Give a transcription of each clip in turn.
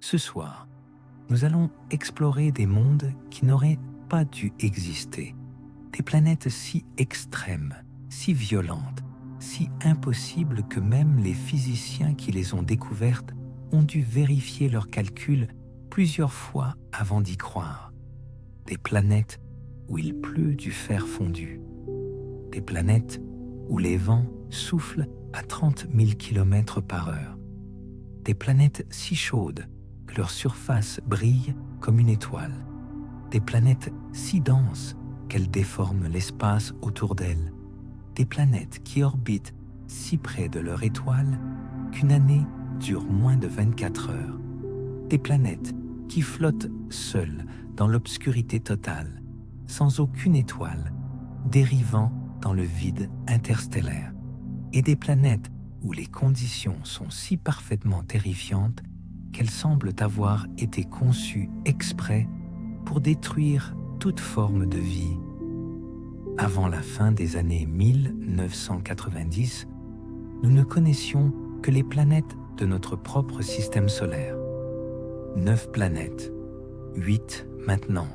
Ce soir, nous allons explorer des mondes qui n'auraient pas dû exister, des planètes si extrêmes, si violentes, si impossibles que même les physiciens qui les ont découvertes ont dû vérifier leurs calculs plusieurs fois avant d'y croire. Des planètes où il pleut du fer fondu. Des planètes où les vents soufflent à 30 000 km par heure. Des planètes si chaudes que leur surface brille comme une étoile. Des planètes si denses qu'elles déforment l'espace autour d'elles. Des planètes qui orbitent si près de leur étoile qu'une année dure moins de 24 heures. Des planètes qui flottent seules dans l'obscurité totale, sans aucune étoile, dérivant dans le vide interstellaire. Et des planètes où les conditions sont si parfaitement terrifiantes qu'elles semblent avoir été conçues exprès pour détruire toute forme de vie. Avant la fin des années 1990, nous ne connaissions que les planètes de notre propre système solaire. 9 planètes, 8 maintenant,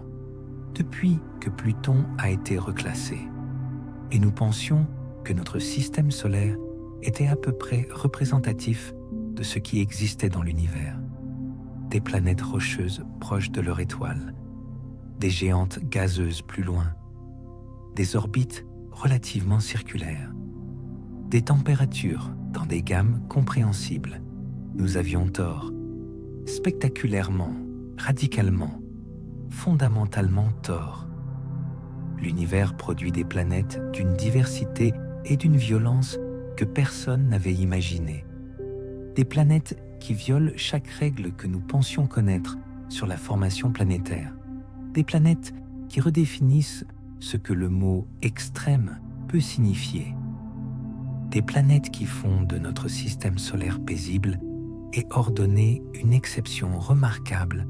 depuis que Pluton a été reclassé. Et nous pensions que notre système solaire était à peu près représentatif de ce qui existait dans l'univers. Des planètes rocheuses proches de leur étoile, des géantes gazeuses plus loin, des orbites relativement circulaires, des températures dans des gammes compréhensibles. Nous avions tort, spectaculairement, radicalement, fondamentalement tort. L'univers produit des planètes d'une diversité et d'une violence que personne n'avait imaginées. Des planètes qui violent chaque règle que nous pensions connaître sur la formation planétaire. Des planètes qui redéfinissent ce que le mot « extrême » peut signifier. Des planètes qui font de notre système solaire paisible et ordonné une exception remarquable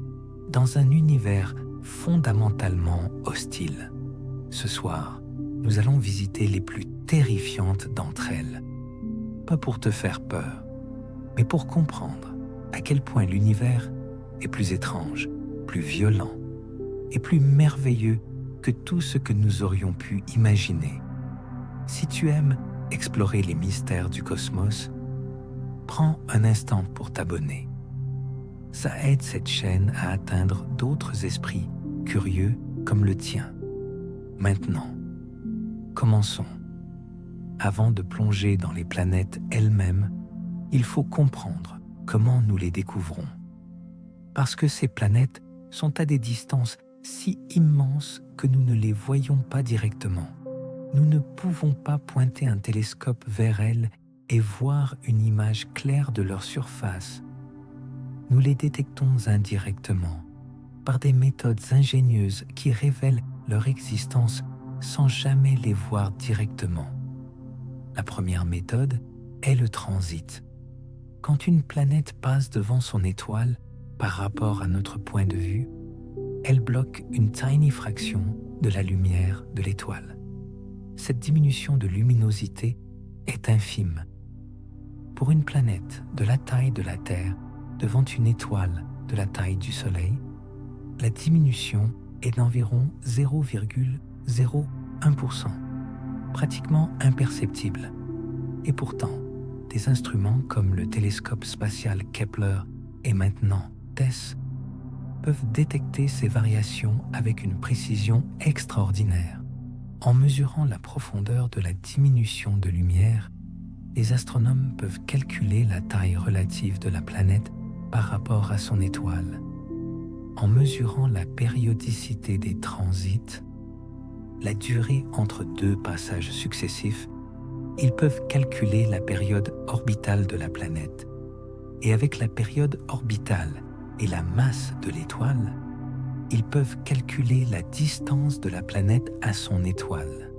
dans un univers fondamentalement hostile. Ce soir, nous allons visiter les plus terrifiantes d'entre elles. Pas pour te faire peur, mais pour comprendre à quel point l'univers est plus étrange, plus violent et plus merveilleux que tout ce que nous aurions pu imaginer. Si tu aimes explorer les mystères du cosmos, prends un instant pour t'abonner. Ça aide cette chaîne à atteindre d'autres esprits curieux comme le tien. Maintenant, commençons. Avant de plonger dans les planètes elles-mêmes, il faut comprendre comment nous les découvrons. Parce que ces planètes sont à des distances si immenses que nous ne les voyons pas directement. Nous ne pouvons pas pointer un télescope vers elles et voir une image claire de leur surface. Nous les détectons indirectement, par des méthodes ingénieuses qui révèlent leur existence sans jamais les voir directement. La première méthode est le transit. Quand une planète passe devant son étoile par rapport à notre point de vue, elle bloque une tiny fraction de la lumière de l'étoile. Cette diminution de luminosité est infime. Pour une planète de la taille de la Terre devant une étoile de la taille du Soleil, la diminution est d'environ 0,01%, pratiquement imperceptible. Et pourtant, des instruments comme le télescope spatial Kepler et maintenant TESS peuvent détecter ces variations avec une précision extraordinaire. En mesurant la profondeur de la diminution de lumière, les astronomes peuvent calculer la taille relative de la planète par rapport à son étoile. En mesurant la périodicité des transits, la durée entre deux passages successifs, ils peuvent calculer la période orbitale de la planète. Et avec la période orbitale et la masse de l'étoile, ils peuvent calculer la distance de la planète à son étoile.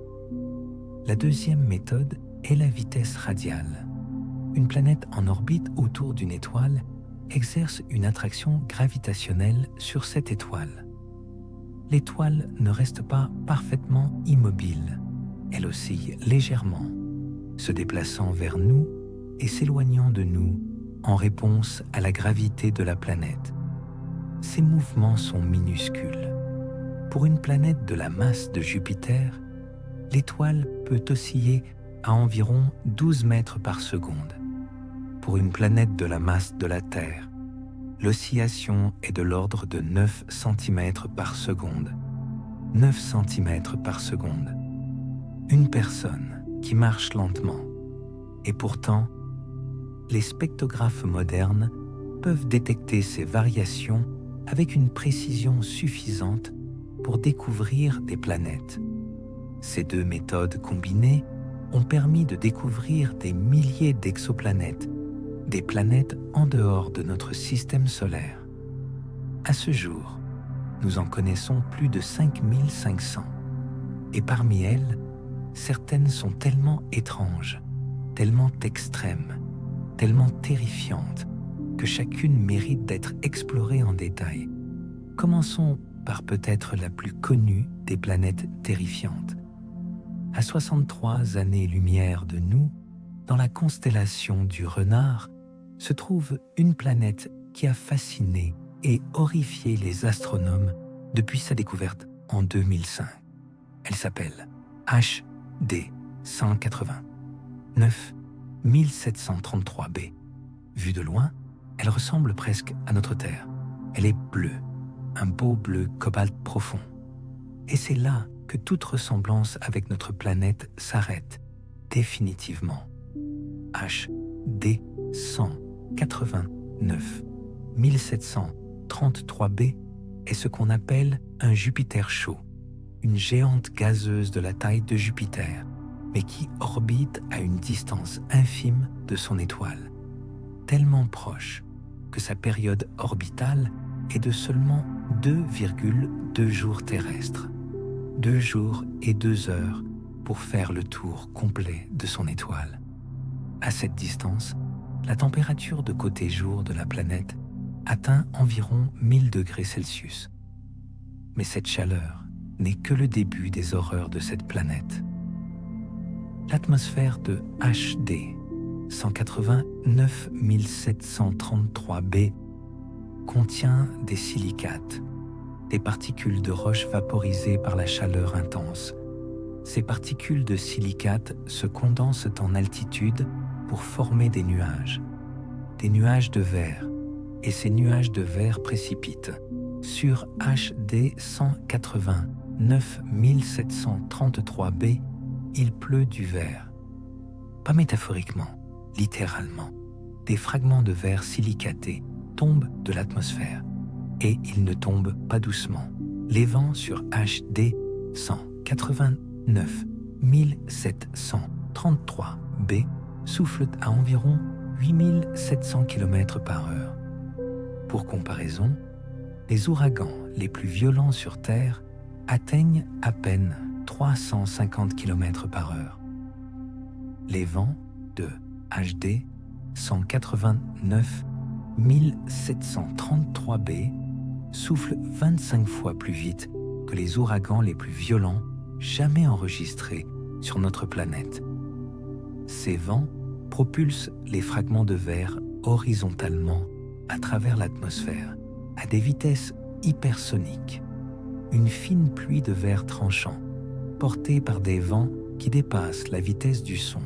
La deuxième méthode est la vitesse radiale. Une planète en orbite autour d'une étoile exerce une attraction gravitationnelle sur cette étoile. L'étoile ne reste pas parfaitement immobile. Elle oscille légèrement, se déplaçant vers nous et s'éloignant de nous en réponse à la gravité de la planète. ces mouvements sont minuscules. Pour une planète de la masse de Jupiter, l'étoile peut osciller à environ 12 mètres par seconde. Pour une planète de la masse de la Terre, l'oscillation est de l'ordre de 9 cm par seconde. 9 cm par seconde. Une personne qui marche lentement. Et pourtant, les spectrographes modernes peuvent détecter ces variations avec une précision suffisante pour découvrir des planètes. Ces deux méthodes combinées ont permis de découvrir des milliers d'exoplanètes, des planètes en dehors de notre système solaire. À ce jour, nous en connaissons plus de 5500. Et parmi elles, certaines sont tellement étranges, tellement extrêmes, tellement terrifiantes, que chacune mérite d'être explorée en détail. Commençons par peut-être la plus connue des planètes terrifiantes. À 63 années-lumière de nous, dans la constellation du Renard, se trouve une planète qui a fasciné et horrifié les astronomes depuis sa découverte en 2005. Elle s'appelle HD 180 9733b. Vue de loin, elle ressemble presque à notre Terre. Elle est bleue, un beau bleu cobalt profond. Et c'est là que toute ressemblance avec notre planète s'arrête définitivement. HD 189 1733b est ce qu'on appelle un Jupiter chaud, une géante gazeuse de la taille de Jupiter, mais qui orbite à une distance infime de son étoile, tellement proche que sa période orbitale est de seulement 2,2 jours terrestres. 2 jours et 2 heures pour faire le tour complet de son étoile. À cette distance, la température de côté jour de la planète atteint environ 1000 degrés Celsius. Mais cette chaleur n'est que le début des horreurs de cette planète. L'atmosphère de HD 189 1733b contient des silicates, des particules de roche vaporisées par la chaleur intense. Ces particules de silicates se condensent en altitude pour former des nuages de verre, et ces nuages de verre précipitent. Sur HD 189 1733b, il pleut du verre. Pas métaphoriquement, littéralement. Des fragments de verre silicatés tombent de l'atmosphère. Et ils ne tombent pas doucement. Les vents sur HD 189 1733b soufflent à environ 8700 km par heure. Pour comparaison, les ouragans les plus violents sur Terre atteignent à peine 350 km par heure. Les vents de HD 189 1733b soufflent 25 fois plus vite que les ouragans les plus violents jamais enregistrés sur notre planète. Ces vents propulsent les fragments de verre horizontalement à travers l'atmosphère à des vitesses hypersoniques. Une fine pluie de verre tranchant, portée par des vents qui dépassent la vitesse du son,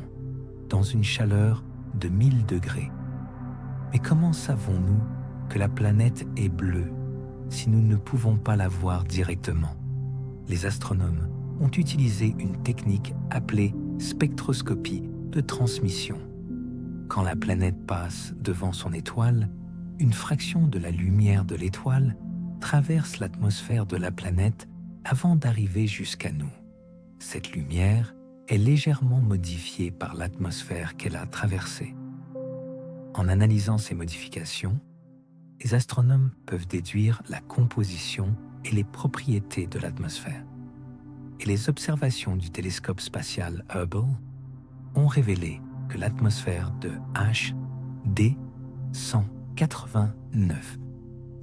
dans une chaleur de 1000 degrés. Mais comment savons-nous que la planète est bleue si nous ne pouvons pas la voir directement? Les astronomes ont utilisé une technique appelée spectroscopie de transmission. Quand la planète passe devant son étoile, une fraction de la lumière de l'étoile traverse l'atmosphère de la planète avant d'arriver jusqu'à nous. Cette lumière est légèrement modifiée par l'atmosphère qu'elle a traversée. En analysant ces modifications, les astronomes peuvent déduire la composition et les propriétés de l'atmosphère. Et les observations du télescope spatial Hubble ont révélé que l'atmosphère de HD 189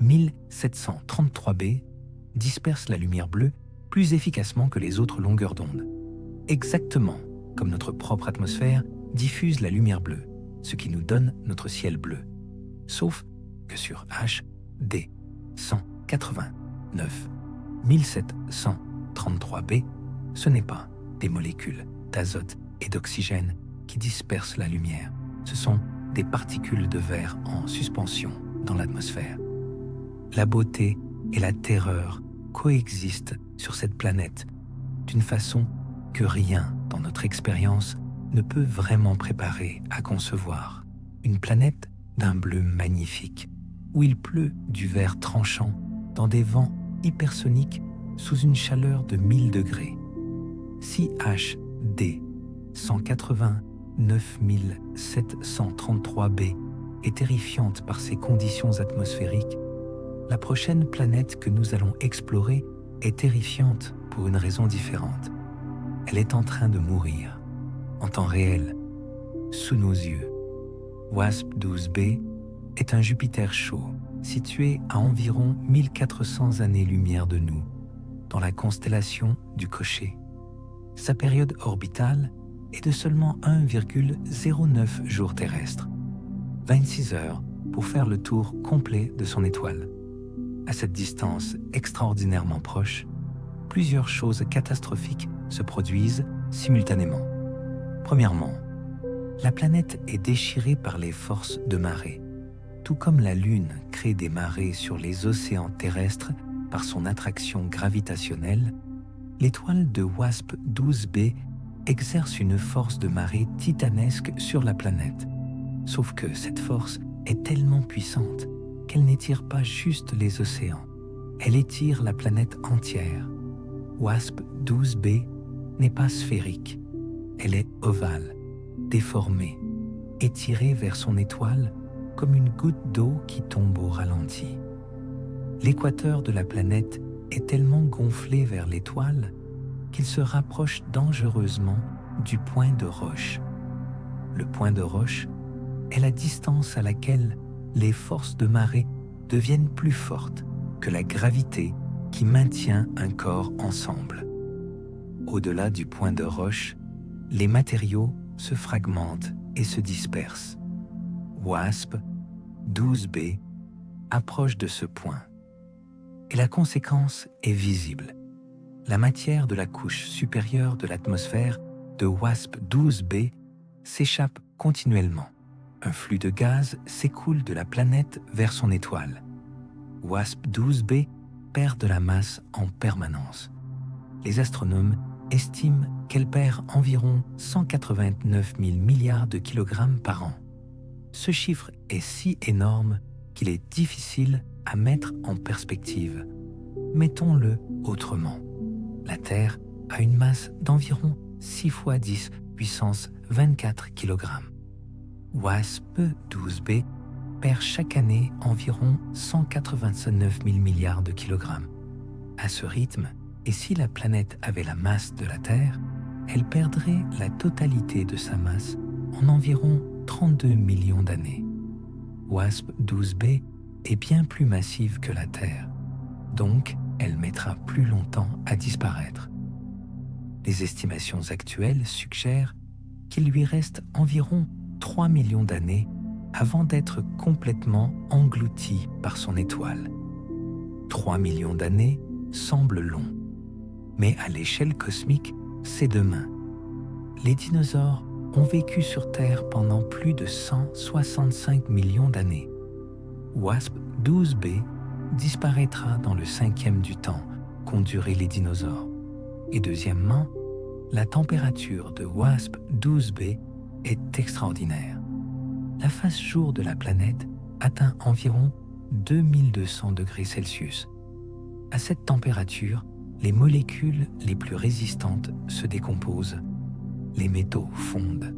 1733b disperse la lumière bleue plus efficacement que les autres longueurs d'onde, exactement comme notre propre atmosphère diffuse la lumière bleue, ce qui nous donne notre ciel bleu. Sauf que sur HD 189 1733b, ce n'est pas des molécules d'azote et d'oxygène qui dispersent la lumière. Ce sont des particules de verre en suspension dans l'atmosphère. La beauté et la terreur coexistent sur cette planète d'une façon que rien dans notre expérience ne peut vraiment préparer à concevoir. Une planète d'un bleu magnifique, où il pleut du verre tranchant dans des vents hypersoniques sous une chaleur de 1000 degrés. Si HD 189 733b est terrifiante par ses conditions atmosphériques, la prochaine planète que nous allons explorer est terrifiante pour une raison différente. Elle est en train de mourir, en temps réel, sous nos yeux. WASP-12b est un Jupiter chaud, situé à environ 1400 années-lumière de nous, dans la constellation du Cocher. Sa période orbitale est de seulement 1,09 jours terrestres, 26 heures pour faire le tour complet de son étoile. À cette distance extraordinairement proche, plusieurs choses catastrophiques se produisent simultanément. Premièrement, la planète est déchirée par les forces de marée. Tout comme la Lune crée des marées sur les océans terrestres par son attraction gravitationnelle, l'étoile de WASP-12b exerce une force de marée titanesque sur la planète. Sauf que cette force est tellement puissante qu'elle n'étire pas juste les océans, elle étire la planète entière. WASP-12b n'est pas sphérique, elle est ovale, déformée, étirée vers son étoile comme une goutte d'eau qui tombe au ralenti. L'équateur de la planète est tellement gonflé vers l'étoile qu'il se rapproche dangereusement du point de Roche. Le point de Roche est la distance à laquelle les forces de marée deviennent plus fortes que la gravité qui maintient un corps ensemble. Au-delà du point de Roche, les matériaux se fragmentent et se dispersent. WASP-12b approche de ce point. Et la conséquence est visible. La matière de la couche supérieure de l'atmosphère de WASP-12b s'échappe continuellement. Un flux de gaz s'écoule de la planète vers son étoile. WASP-12b perd de la masse en permanence. Les astronomes estiment qu'elle perd environ 189 000 milliards de kilogrammes par an. Ce chiffre est si énorme qu'il est difficile à mettre en perspective. Mettons-le autrement. La Terre a une masse d'environ 6 fois 10 puissance 24 kg. WASP-12b perd chaque année environ 189 000 milliards de kilogrammes. À ce rythme, et si la planète avait la masse de la Terre, elle perdrait la totalité de sa masse en environ 32 millions d'années. WASP-12b est bien plus massive que la Terre, donc elle mettra plus longtemps à disparaître. Les estimations actuelles suggèrent qu'il lui reste environ 3 millions d'années avant d'être complètement engloutie par son étoile. 3 millions d'années semblent longs, mais à l'échelle cosmique, c'est demain. Les dinosaures ont vécu sur Terre pendant plus de 165 millions d'années. WASP-12b disparaîtra dans le 5e du temps qu'ont duré les dinosaures. Et deuxièmement, la température de WASP-12b est extraordinaire. La phase jour de la planète atteint environ 2200 degrés Celsius. À cette température, les molécules les plus résistantes se décomposent. Les métaux fondent.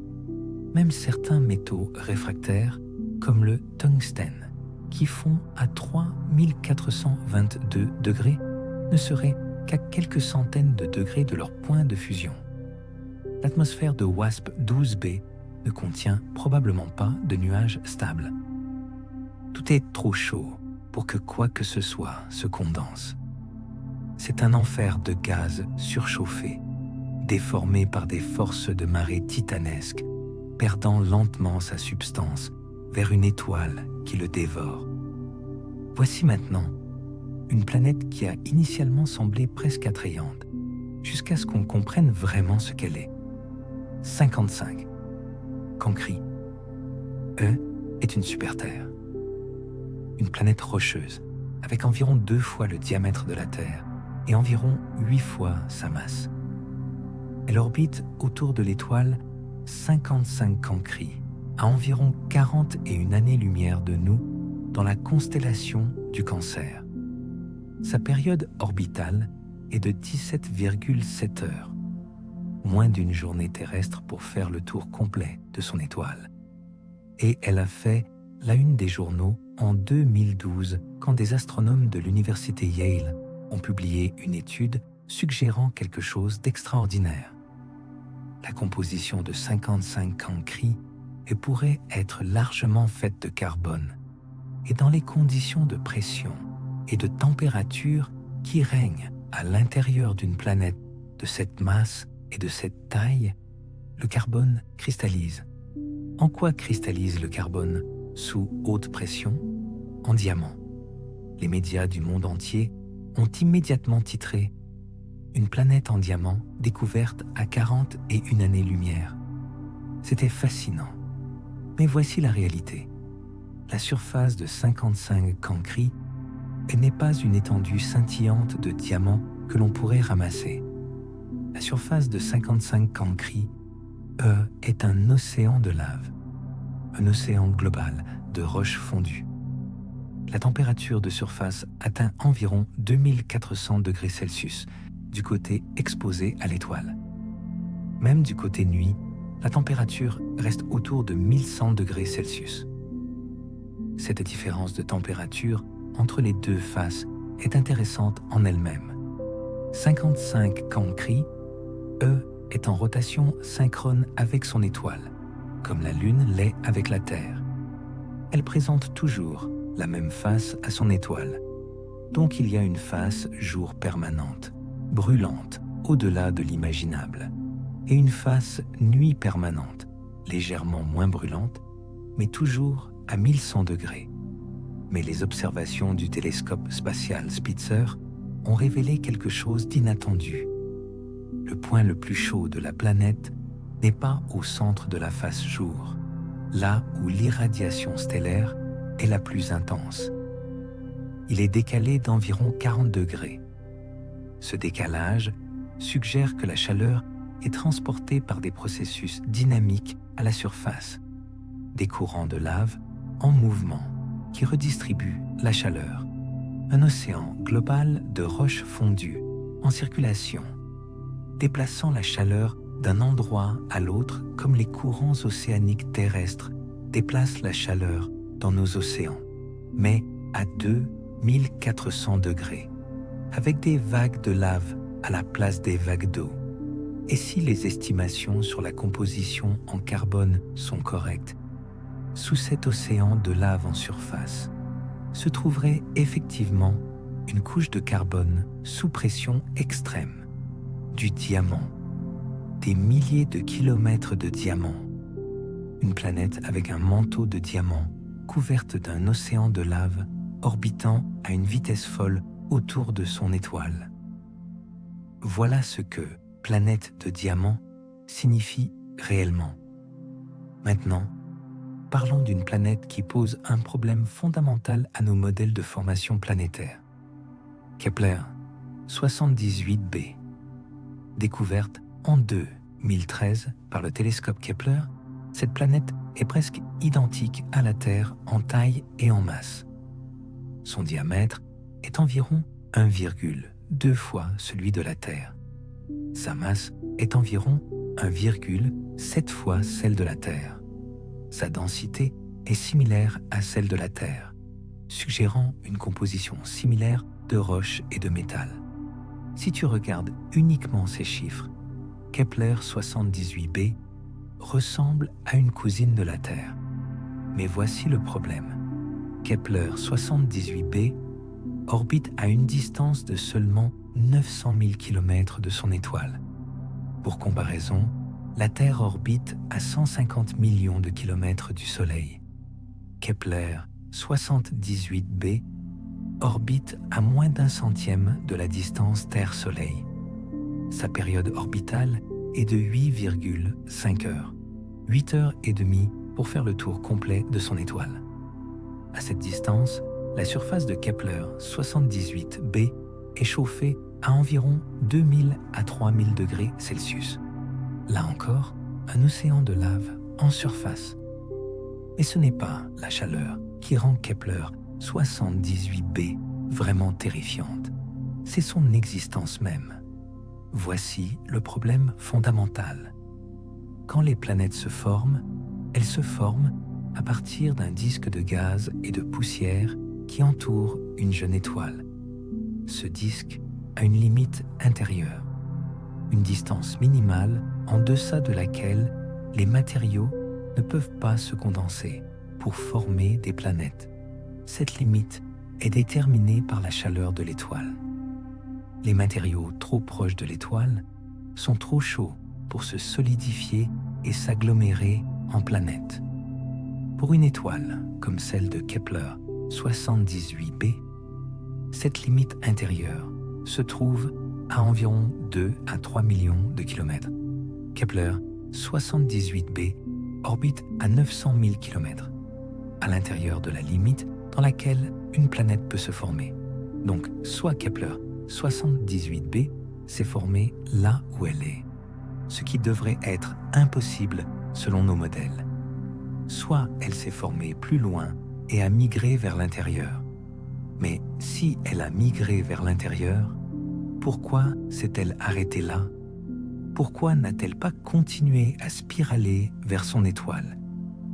Même certains métaux réfractaires, comme le tungstène, qui fond à 3422 degrés, ne seraient qu'à quelques centaines de degrés de leur point de fusion. L'atmosphère de WASP-12b ne contient probablement pas de nuages stables. Tout est trop chaud pour que quoi que ce soit se condense. C'est un enfer de gaz surchauffé, déformé par des forces de marée titanesques, perdant lentement sa substance vers une étoile qui le dévore. Voici maintenant une planète qui a initialement semblé presque attrayante, jusqu'à ce qu'on comprenne vraiment ce qu'elle est. 55. Cancri. Est une super-Terre. Une planète rocheuse, avec environ 2 fois le diamètre de la Terre et environ 8 fois sa masse. Elle orbite autour de l'étoile 55 Cancri, à environ 41 années-lumière de nous, dans la constellation du Cancer. Sa période orbitale est de 17,7 heures, moins d'une journée terrestre pour faire le tour complet de son étoile. Et elle a fait la une des journaux en 2012 quand des astronomes de l'université Yale ont publié une étude suggérant quelque chose d'extraordinaire. La composition de 55 Cancri pourrait être largement faite de carbone, et dans les conditions de pression et de température qui règnent à l'intérieur d'une planète de cette masse et de cette taille, le carbone cristallise. En quoi cristallise le carbone sous haute pression? En diamant. Les médias du monde entier ont immédiatement titré « Une planète en diamant découverte à 41 années-lumière ». C'était fascinant. Mais voici la réalité. La surface de 55 Cancri n'est pas une étendue scintillante de diamants que l'on pourrait ramasser. La surface de 55 Cancri est un océan de lave, un océan global de roches fondues. La température de surface atteint environ 2400 degrés Celsius du côté exposé à l'étoile. Même du côté nuit, la température reste autour de 1100 degrés Celsius. Cette différence de température entre les deux faces est intéressante en elle-même. 55 Cancri, est en rotation synchrone avec son étoile, comme la Lune l'est avec la Terre. Elle présente toujours la même face à son étoile. Donc il y a une face jour permanente, brûlante, au-delà de l'imaginable, et une face nuit permanente, légèrement moins brûlante, mais toujours à 1100 degrés. Mais les observations du télescope spatial Spitzer ont révélé quelque chose d'inattendu. Le point le plus chaud de la planète n'est pas au centre de la face jour, là où l'irradiation stellaire est la plus intense. Il est décalé d'environ 40 degrés. Ce décalage suggère que la chaleur est transportée par des processus dynamiques à la surface, des courants de lave en mouvement qui redistribuent la chaleur. Un océan global de roches fondues en circulation, déplaçant la chaleur d'un endroit à l'autre comme les courants océaniques terrestres déplacent la chaleur dans nos océans, mais à 2400 degrés, avec des vagues de lave à la place des vagues d'eau. Et si les estimations sur la composition en carbone sont correctes, sous cet océan de lave en surface se trouverait effectivement une couche de carbone sous pression extrême, du diamant, des milliers de kilomètres de diamants, une planète avec un manteau de diamants couverte d'un océan de lave orbitant à une vitesse folle autour de son étoile. Voilà ce que planète de diamants signifie réellement. Maintenant, parlons d'une planète qui pose un problème fondamental à nos modèles de formation planétaire. Kepler 78b. Découverte en 2013 par le télescope Kepler, cette planète est presque identique à la Terre en taille et en masse. Son diamètre est environ 1,2 fois celui de la Terre. Sa masse est environ 1,7 fois celle de la Terre. Sa densité est similaire à celle de la Terre, suggérant une composition similaire de roches et de métal. Si tu regardes uniquement ces chiffres, Kepler 78b ressemble à une cousine de la Terre. Mais voici le problème. Kepler 78b orbite à une distance de seulement 900 000 km de son étoile. Pour comparaison, la Terre orbite à 150 millions de kilomètres du Soleil. Kepler 78b orbite à moins d'un centième de la distance Terre-Soleil. Sa période orbitale est de 8,5 heures. 8 heures et demie pour faire le tour complet de son étoile. À cette distance, la surface de Kepler 78b est chauffée à environ 2000 à 3000 degrés Celsius. Là encore, un océan de lave en surface. Mais ce n'est pas la chaleur qui rend Kepler 78b vraiment terrifiante. C'est son existence même. Voici le problème fondamental. Quand les planètes se forment, elles se forment à partir d'un disque de gaz et de poussière qui entoure une jeune étoile. Ce disque a une limite intérieure, une distance minimale en deçà de laquelle les matériaux ne peuvent pas se condenser pour former des planètes. Cette limite est déterminée par la chaleur de l'étoile. Les matériaux trop proches de l'étoile sont trop chauds pour se solidifier et s'agglomérer en planètes. Pour une étoile comme celle de Kepler 78b, cette limite intérieure se trouve à environ 2 à 3 millions de kilomètres. Kepler 78b orbite à 900 000 kilomètres, à l'intérieur de la limite dans laquelle une planète peut se former. Donc, soit Kepler 78b s'est formée là où elle est, ce qui devrait être impossible selon nos modèles. Soit elle s'est formée plus loin et a migré vers l'intérieur. Mais si elle a migré vers l'intérieur, pourquoi s'est-elle arrêtée là? Pourquoi n'a-t-elle pas continué à spiraler vers son étoile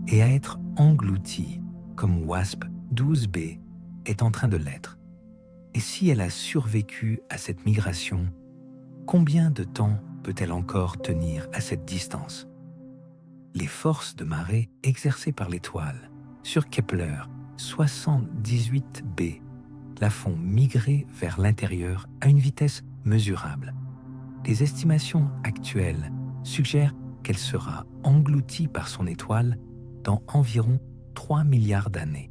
et à être engloutie comme WASP 12b est en train de l'être? Et si elle a survécu à cette migration, combien de temps peut-elle encore tenir à cette distance? Les forces de marée exercées par l'étoile sur Kepler 78b la font migrer vers l'intérieur à une vitesse mesurable. Les estimations actuelles suggèrent qu'elle sera engloutie par son étoile dans environ 3 milliards d'années.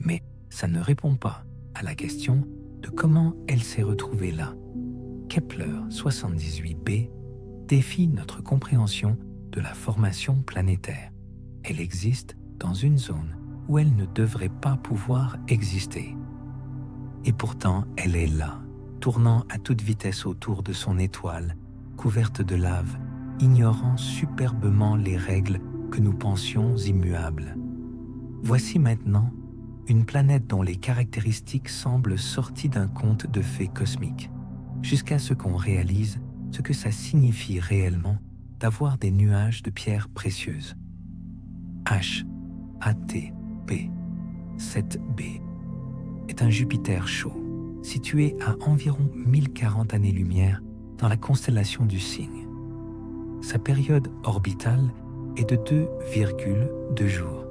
Mais ça ne répond pas à la question de comment elle s'est retrouvée là. Kepler 78b défie notre compréhension de la formation planétaire. Elle existe dans une zone où elle ne devrait pas pouvoir exister. Et pourtant, elle est là, tournant à toute vitesse autour de son étoile, couverte de lave, ignorant superbement les règles que nous pensions immuables. Voici maintenant une planète dont les caractéristiques semblent sorties d'un conte de fées cosmiques, jusqu'à ce qu'on réalise ce que ça signifie réellement d'avoir des nuages de pierres précieuses. HATP 7b est un Jupiter chaud, situé à environ 1040 années-lumière dans la constellation du Cygne. Sa période orbitale est de 2,2 jours.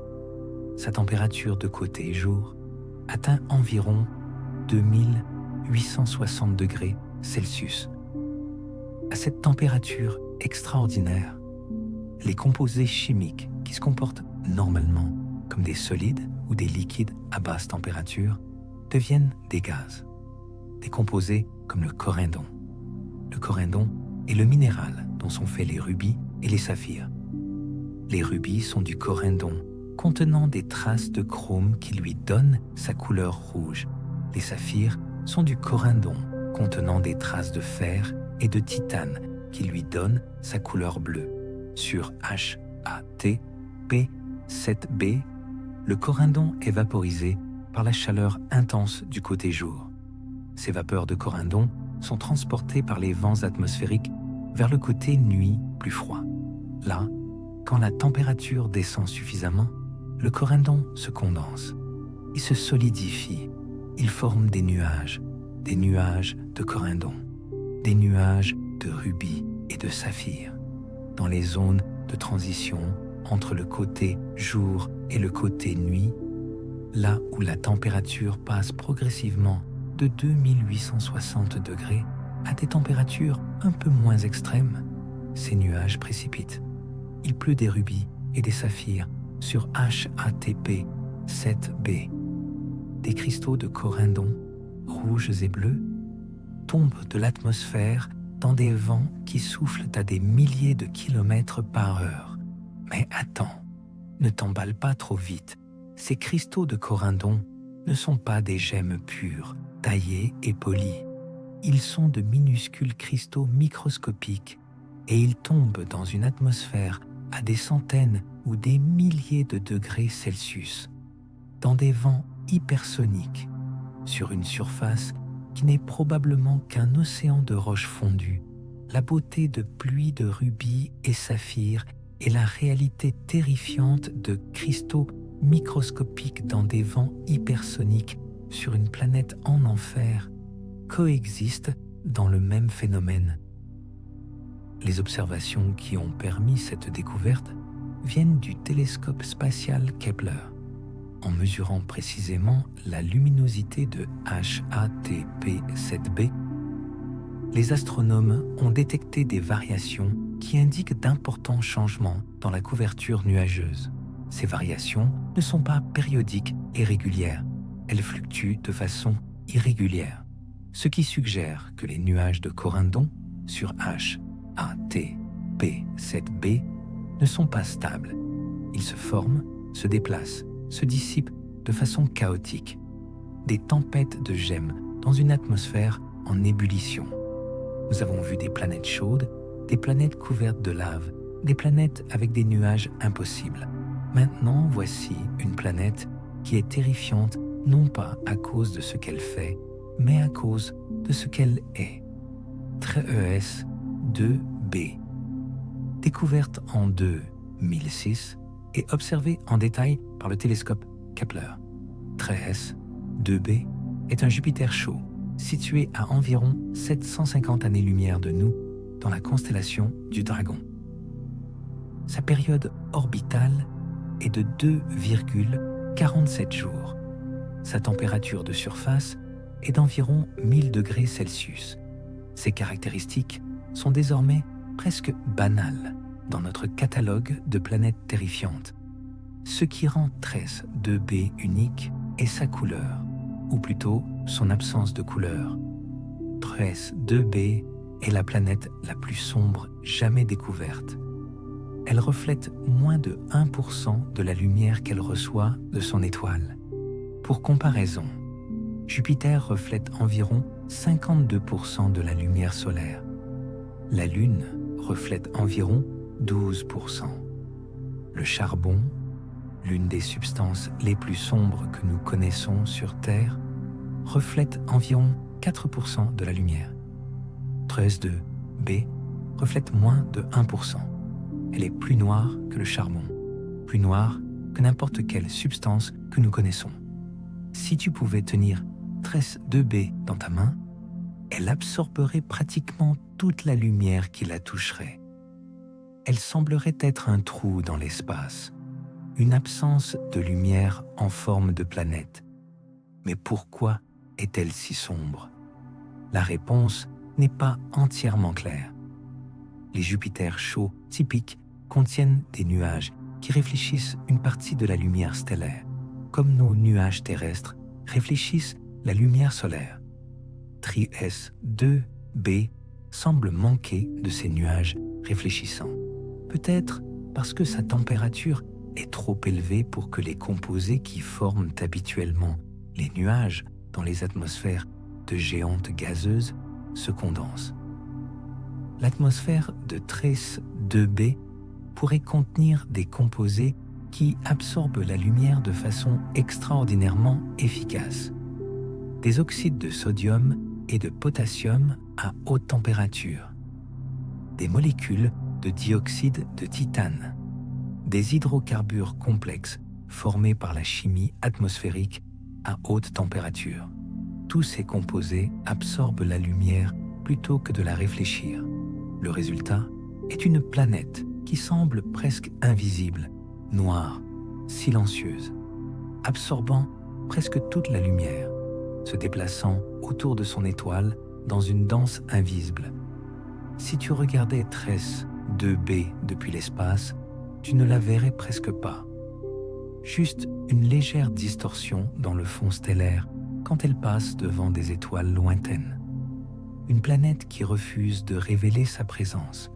Sa température de côté jour atteint environ 2860 degrés Celsius. À cette température extraordinaire, les composés chimiques qui se comportent normalement comme des solides ou des liquides à basse température deviennent des gaz. Des composés comme le corindon. Le corindon est le minéral dont sont faits les rubis et les saphirs. Les rubis sont du corindon contenant des traces de chrome qui lui donnent sa couleur rouge. Les saphirs sont du corindon contenant des traces de fer et de titane qui lui donnent sa couleur bleue. Sur HATP7b, le corindon est vaporisé par la chaleur intense du côté jour. Ces vapeurs de corindon sont transportées par les vents atmosphériques vers le côté nuit plus froid. Là, quand la température descend suffisamment, le corindon se condense. Il se solidifie. Il forme des nuages de corindon, des nuages de rubis et de saphirs. Dans les zones de transition entre le côté jour et le côté nuit, là où la température passe progressivement de 2860 degrés à des températures un peu moins extrêmes, ces nuages précipitent. Il pleut des rubis et des saphirs sur HATP 7b. Des cristaux de corindon rouges et bleus, tombent de l'atmosphère dans des vents qui soufflent à des milliers de kilomètres par heure. Mais attends, ne t'emballe pas trop vite. Ces cristaux de corindon ne sont pas des gemmes pures, taillées et polies. Ils sont de minuscules cristaux microscopiques et ils tombent dans une atmosphère à des centaines ou des milliers de degrés Celsius, dans des vents hypersoniques, sur une surface qui n'est probablement qu'un océan de roches fondues. La beauté de pluies de rubis et saphirs et la réalité terrifiante de cristaux microscopiques dans des vents hypersoniques sur une planète en enfer coexistent dans le même phénomène. Les observations qui ont permis cette découverte viennent du télescope spatial Kepler. En mesurant précisément la luminosité de HATP7b, les astronomes ont détecté des variations qui indiquent d'importants changements dans la couverture nuageuse. Ces variations ne sont pas périodiques et régulières, elles fluctuent de façon irrégulière, ce qui suggère que les nuages de corindon sur HATP7b ne sont pas stables. Ils se forment, se déplacent, se dissipent de façon chaotique. Des tempêtes de gemmes dans une atmosphère en ébullition. Nous avons vu des planètes chaudes, des planètes couvertes de lave, des planètes avec des nuages impossibles. Maintenant, voici une planète qui est terrifiante non pas à cause de ce qu'elle fait, mais à cause de ce qu'elle est. TRES 2b, découverte en 2006 et observée en détail par le télescope Kepler. TRES 2b est un Jupiter chaud, situé à environ 750 années-lumière de nous, dans la constellation du Dragon. Sa période orbitale est de 2,47 jours. Sa température de surface est d'environ 1000 degrés Celsius. Ces caractéristiques sont désormais presque banales dans notre catalogue de planètes terrifiantes. Ce qui rend TRES 2b unique est sa couleur, ou plutôt son absence de couleur. TRES 2b est la planète la plus sombre jamais découverte. Elle reflète moins de 1% de la lumière qu'elle reçoit de son étoile. Pour comparaison, Jupiter reflète environ 52% de la lumière solaire. La Lune reflète environ 12%. Le charbon, l'une des substances les plus sombres que nous connaissons sur Terre, reflète environ 4% de la lumière. TRES 2b reflète moins de 1%. Elle est plus noire que le charbon, plus noire que n'importe quelle substance que nous connaissons. Si tu pouvais tenir TRES 2b dans ta main, elle absorberait pratiquement toute la lumière qui la toucherait. Elle semblerait être un trou dans l'espace, une absence de lumière en forme de planète. Mais pourquoi est-elle si sombre? La réponse n'est pas entièrement claire. Les Jupiters chauds typiques contiennent des nuages qui réfléchissent une partie de la lumière stellaire, comme nos nuages terrestres réfléchissent la lumière solaire. TRES 2b semble manquer de ces nuages réfléchissants, peut-être parce que sa température est trop élevée pour que les composés qui forment habituellement les nuages dans les atmosphères de géantes gazeuses se condensent. L'atmosphère de TRES 2b pourrait contenir des composés qui absorbent la lumière de façon extraordinairement efficace. Des oxydes de sodium et de potassium à haute température, des molécules de dioxyde de titane, des hydrocarbures complexes formés par la chimie atmosphérique à haute température. Tous ces composés absorbent la lumière plutôt que de la réfléchir. Le résultat est une planète qui semble presque invisible, noire, silencieuse, absorbant presque toute la lumière, se déplaçant autour de son étoile dans une danse invisible. Si tu regardais TRES 2b depuis l'espace, tu ne la verrais presque pas. Juste une légère distorsion dans le fond stellaire quand elle passe devant des étoiles lointaines. Une planète qui refuse de révéler sa présence,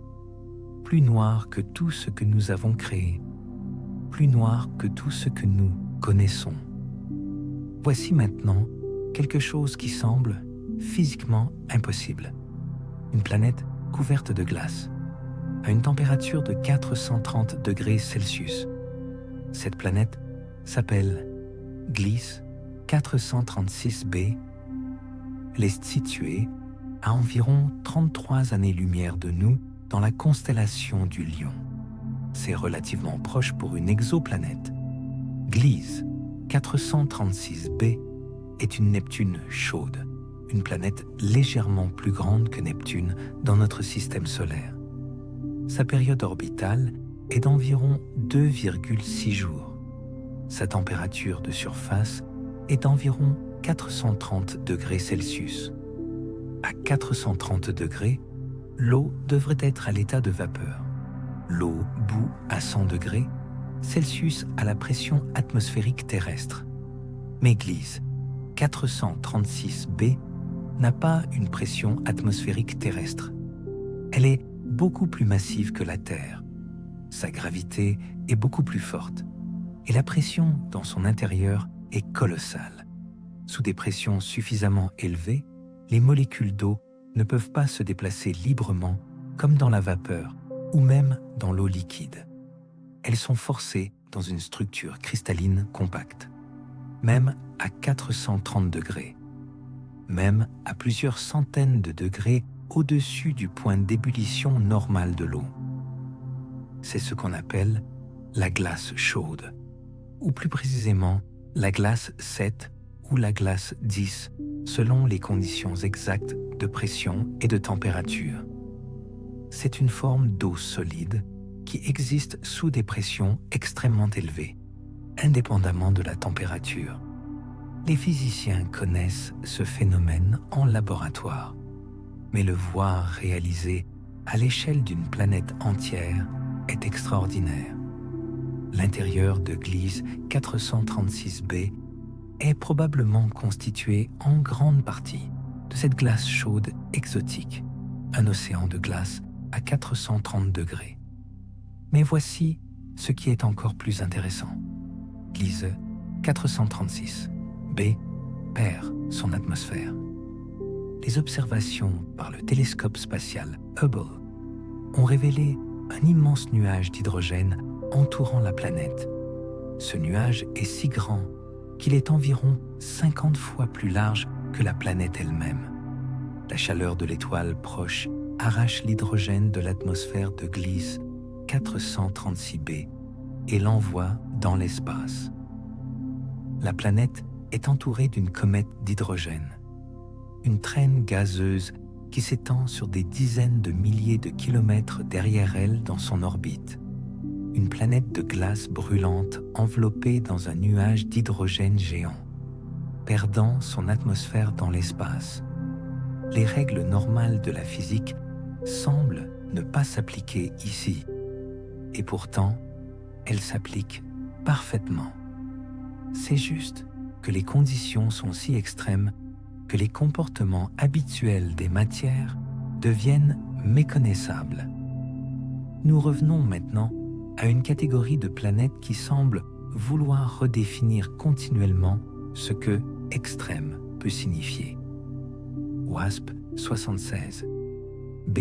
plus noire que tout ce que nous avons créé, plus noire que tout ce que nous connaissons. Voici maintenant quelque chose qui semble physiquement impossible. Une planète couverte de glace, à une température de 430 degrés Celsius. Cette planète s'appelle Gliese 436b. Elle est située à environ 33 années-lumière de nous dans la constellation du Lion. C'est relativement proche pour une exoplanète. Gliese 436b est une Neptune chaude, une planète légèrement plus grande que Neptune dans notre système solaire. Sa période orbitale est d'environ 2,6 jours. Sa température de surface est d'environ 430 degrés Celsius. À 430 degrés, l'eau devrait être à l'état de vapeur. L'eau bout à 100 degrés Celsius à la pression atmosphérique terrestre. Mais Gliese 436b n'a pas une pression atmosphérique terrestre. Elle est beaucoup plus massive que la Terre. Sa gravité est beaucoup plus forte et la pression dans son intérieur est colossale. Sous des pressions suffisamment élevées, les molécules d'eau ne peuvent pas se déplacer librement comme dans la vapeur ou même dans l'eau liquide. Elles sont forcées dans une structure cristalline compacte, même à 430 degrés, même à plusieurs centaines de degrés au-dessus du point d'ébullition normal de l'eau. C'est ce qu'on appelle la glace chaude, ou plus précisément la glace 7 ou la glace 10, selon les conditions exactes de pression et de température. C'est une forme d'eau solide qui existe sous des pressions extrêmement élevées, indépendamment de la température. Les physiciens connaissent ce phénomène en laboratoire, mais le voir réalisé à l'échelle d'une planète entière est extraordinaire. L'intérieur de Gliese 436b est probablement constitué en grande partie de cette glace chaude exotique, un océan de glace à 430 degrés. Mais voici ce qui est encore plus intéressant. Gliese 436b perd son atmosphère. Les observations par le télescope spatial Hubble ont révélé un immense nuage d'hydrogène entourant la planète. Ce nuage est si grand qu'il est environ 50 fois plus large que la planète elle-même. La chaleur de l'étoile proche arrache l'hydrogène de l'atmosphère de Gliese 436b et l'envoie dans l'espace. La planète est entourée d'une comète d'hydrogène, une traîne gazeuse qui s'étend sur des dizaines de milliers de kilomètres derrière elle dans son orbite. Une planète de glace brûlante enveloppée dans un nuage d'hydrogène géant, perdant son atmosphère dans l'espace. Les règles normales de la physique semblent ne pas s'appliquer ici, et pourtant, elles s'appliquent parfaitement. C'est juste que les conditions sont si extrêmes que les comportements habituels des matières deviennent méconnaissables. Nous revenons maintenant à une catégorie de planètes qui semble vouloir redéfinir continuellement ce que « extrême » peut signifier. WASP 76 b.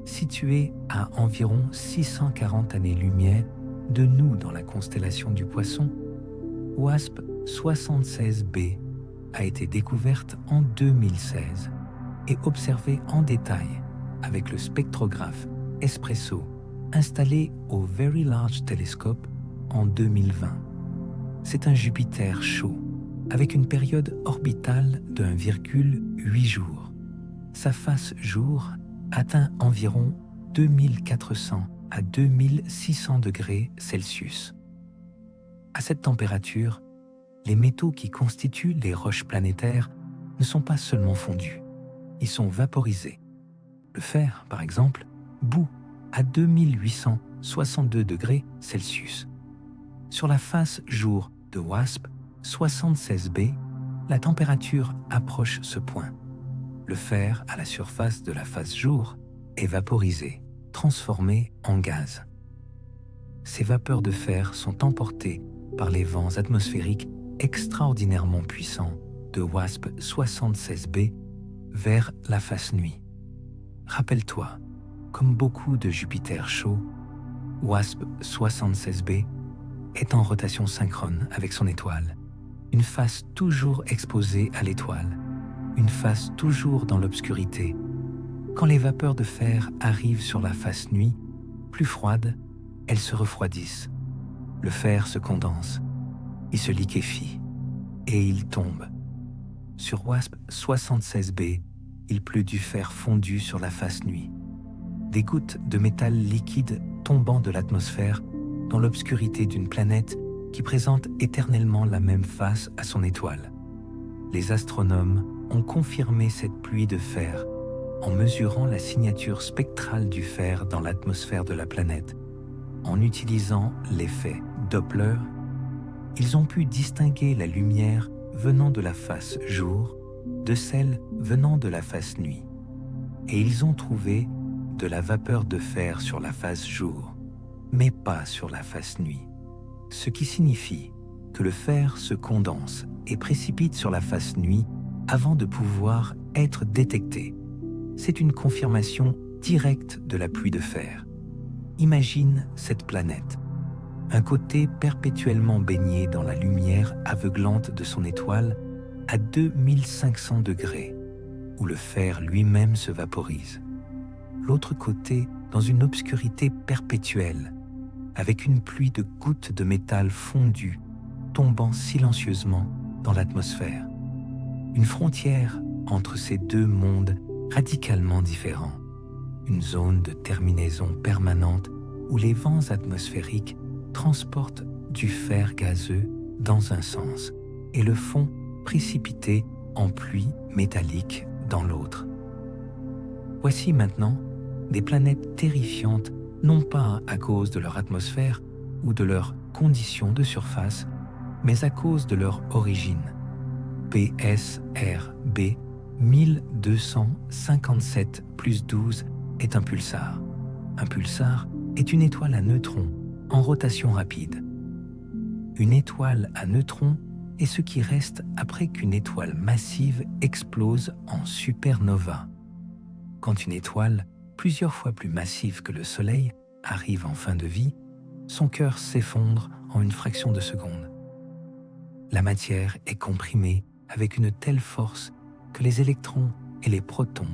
Située à environ 640 années-lumière de nous dans la constellation du Poisson, WASP 76b a été découverte en 2016 et observée en détail avec le spectrographe Espresso installé au Very Large Telescope en 2020. C'est un Jupiter chaud avec une période orbitale de 1,8 jours. Sa face jour atteint environ 2400 à 2600 degrés Celsius. À cette température, les métaux qui constituent les roches planétaires ne sont pas seulement fondus, ils sont vaporisés. Le fer, par exemple, bout à 2862 degrés Celsius. Sur la face jour de WASP 76b, la température approche ce point. Le fer à la surface de la face jour est vaporisé, transformé en gaz. Ces vapeurs de fer sont emportées par les vents atmosphériques extraordinairement puissants de WASP 76b vers la face nuit. Rappelle-toi, comme beaucoup de Jupiter chaud, WASP 76b est en rotation synchrone avec son étoile, une face toujours exposée à l'étoile, une face toujours dans l'obscurité. Quand les vapeurs de fer arrivent sur la face nuit, plus froide, elles se refroidissent. Le fer se condense, il se liquéfie et il tombe. Sur WASP 76b, il pleut du fer fondu sur la face nuit. Des gouttes de métal liquide tombant de l'atmosphère dans l'obscurité d'une planète qui présente éternellement la même face à son étoile. Les astronomes ont confirmé cette pluie de fer en mesurant la signature spectrale du fer dans l'atmosphère de la planète. En utilisant l'effet Doppler, ils ont pu distinguer la lumière venant de la face jour de celle venant de la face nuit. Et ils ont trouvé de la vapeur de fer sur la face jour, mais pas sur la face nuit. Ce qui signifie que le fer se condense et précipite sur la face nuit avant de pouvoir être détecté. C'est une confirmation directe de la pluie de fer. Imagine cette planète, un côté perpétuellement baigné dans la lumière aveuglante de son étoile à 2500 degrés, où le fer lui-même se vaporise. L'autre côté dans une obscurité perpétuelle, avec une pluie de gouttes de métal fondu tombant silencieusement dans l'atmosphère. Une frontière entre ces deux mondes radicalement différents. Une zone de terminaison permanente où les vents atmosphériques transportent du fer gazeux dans un sens et le font précipiter en pluie métallique dans l'autre. Voici maintenant des planètes terrifiantes, non pas à cause de leur atmosphère ou de leurs conditions de surface, mais à cause de leur origine. PSRB 1257 plus 12 est un pulsar. Un pulsar est une étoile à neutrons en rotation rapide. Une étoile à neutrons est ce qui reste après qu'une étoile massive explose en supernova. Quand une étoile, plusieurs fois plus massive que le Soleil, arrive en fin de vie, son cœur s'effondre en une fraction de seconde. La matière est comprimée avec une telle force que les électrons et les protons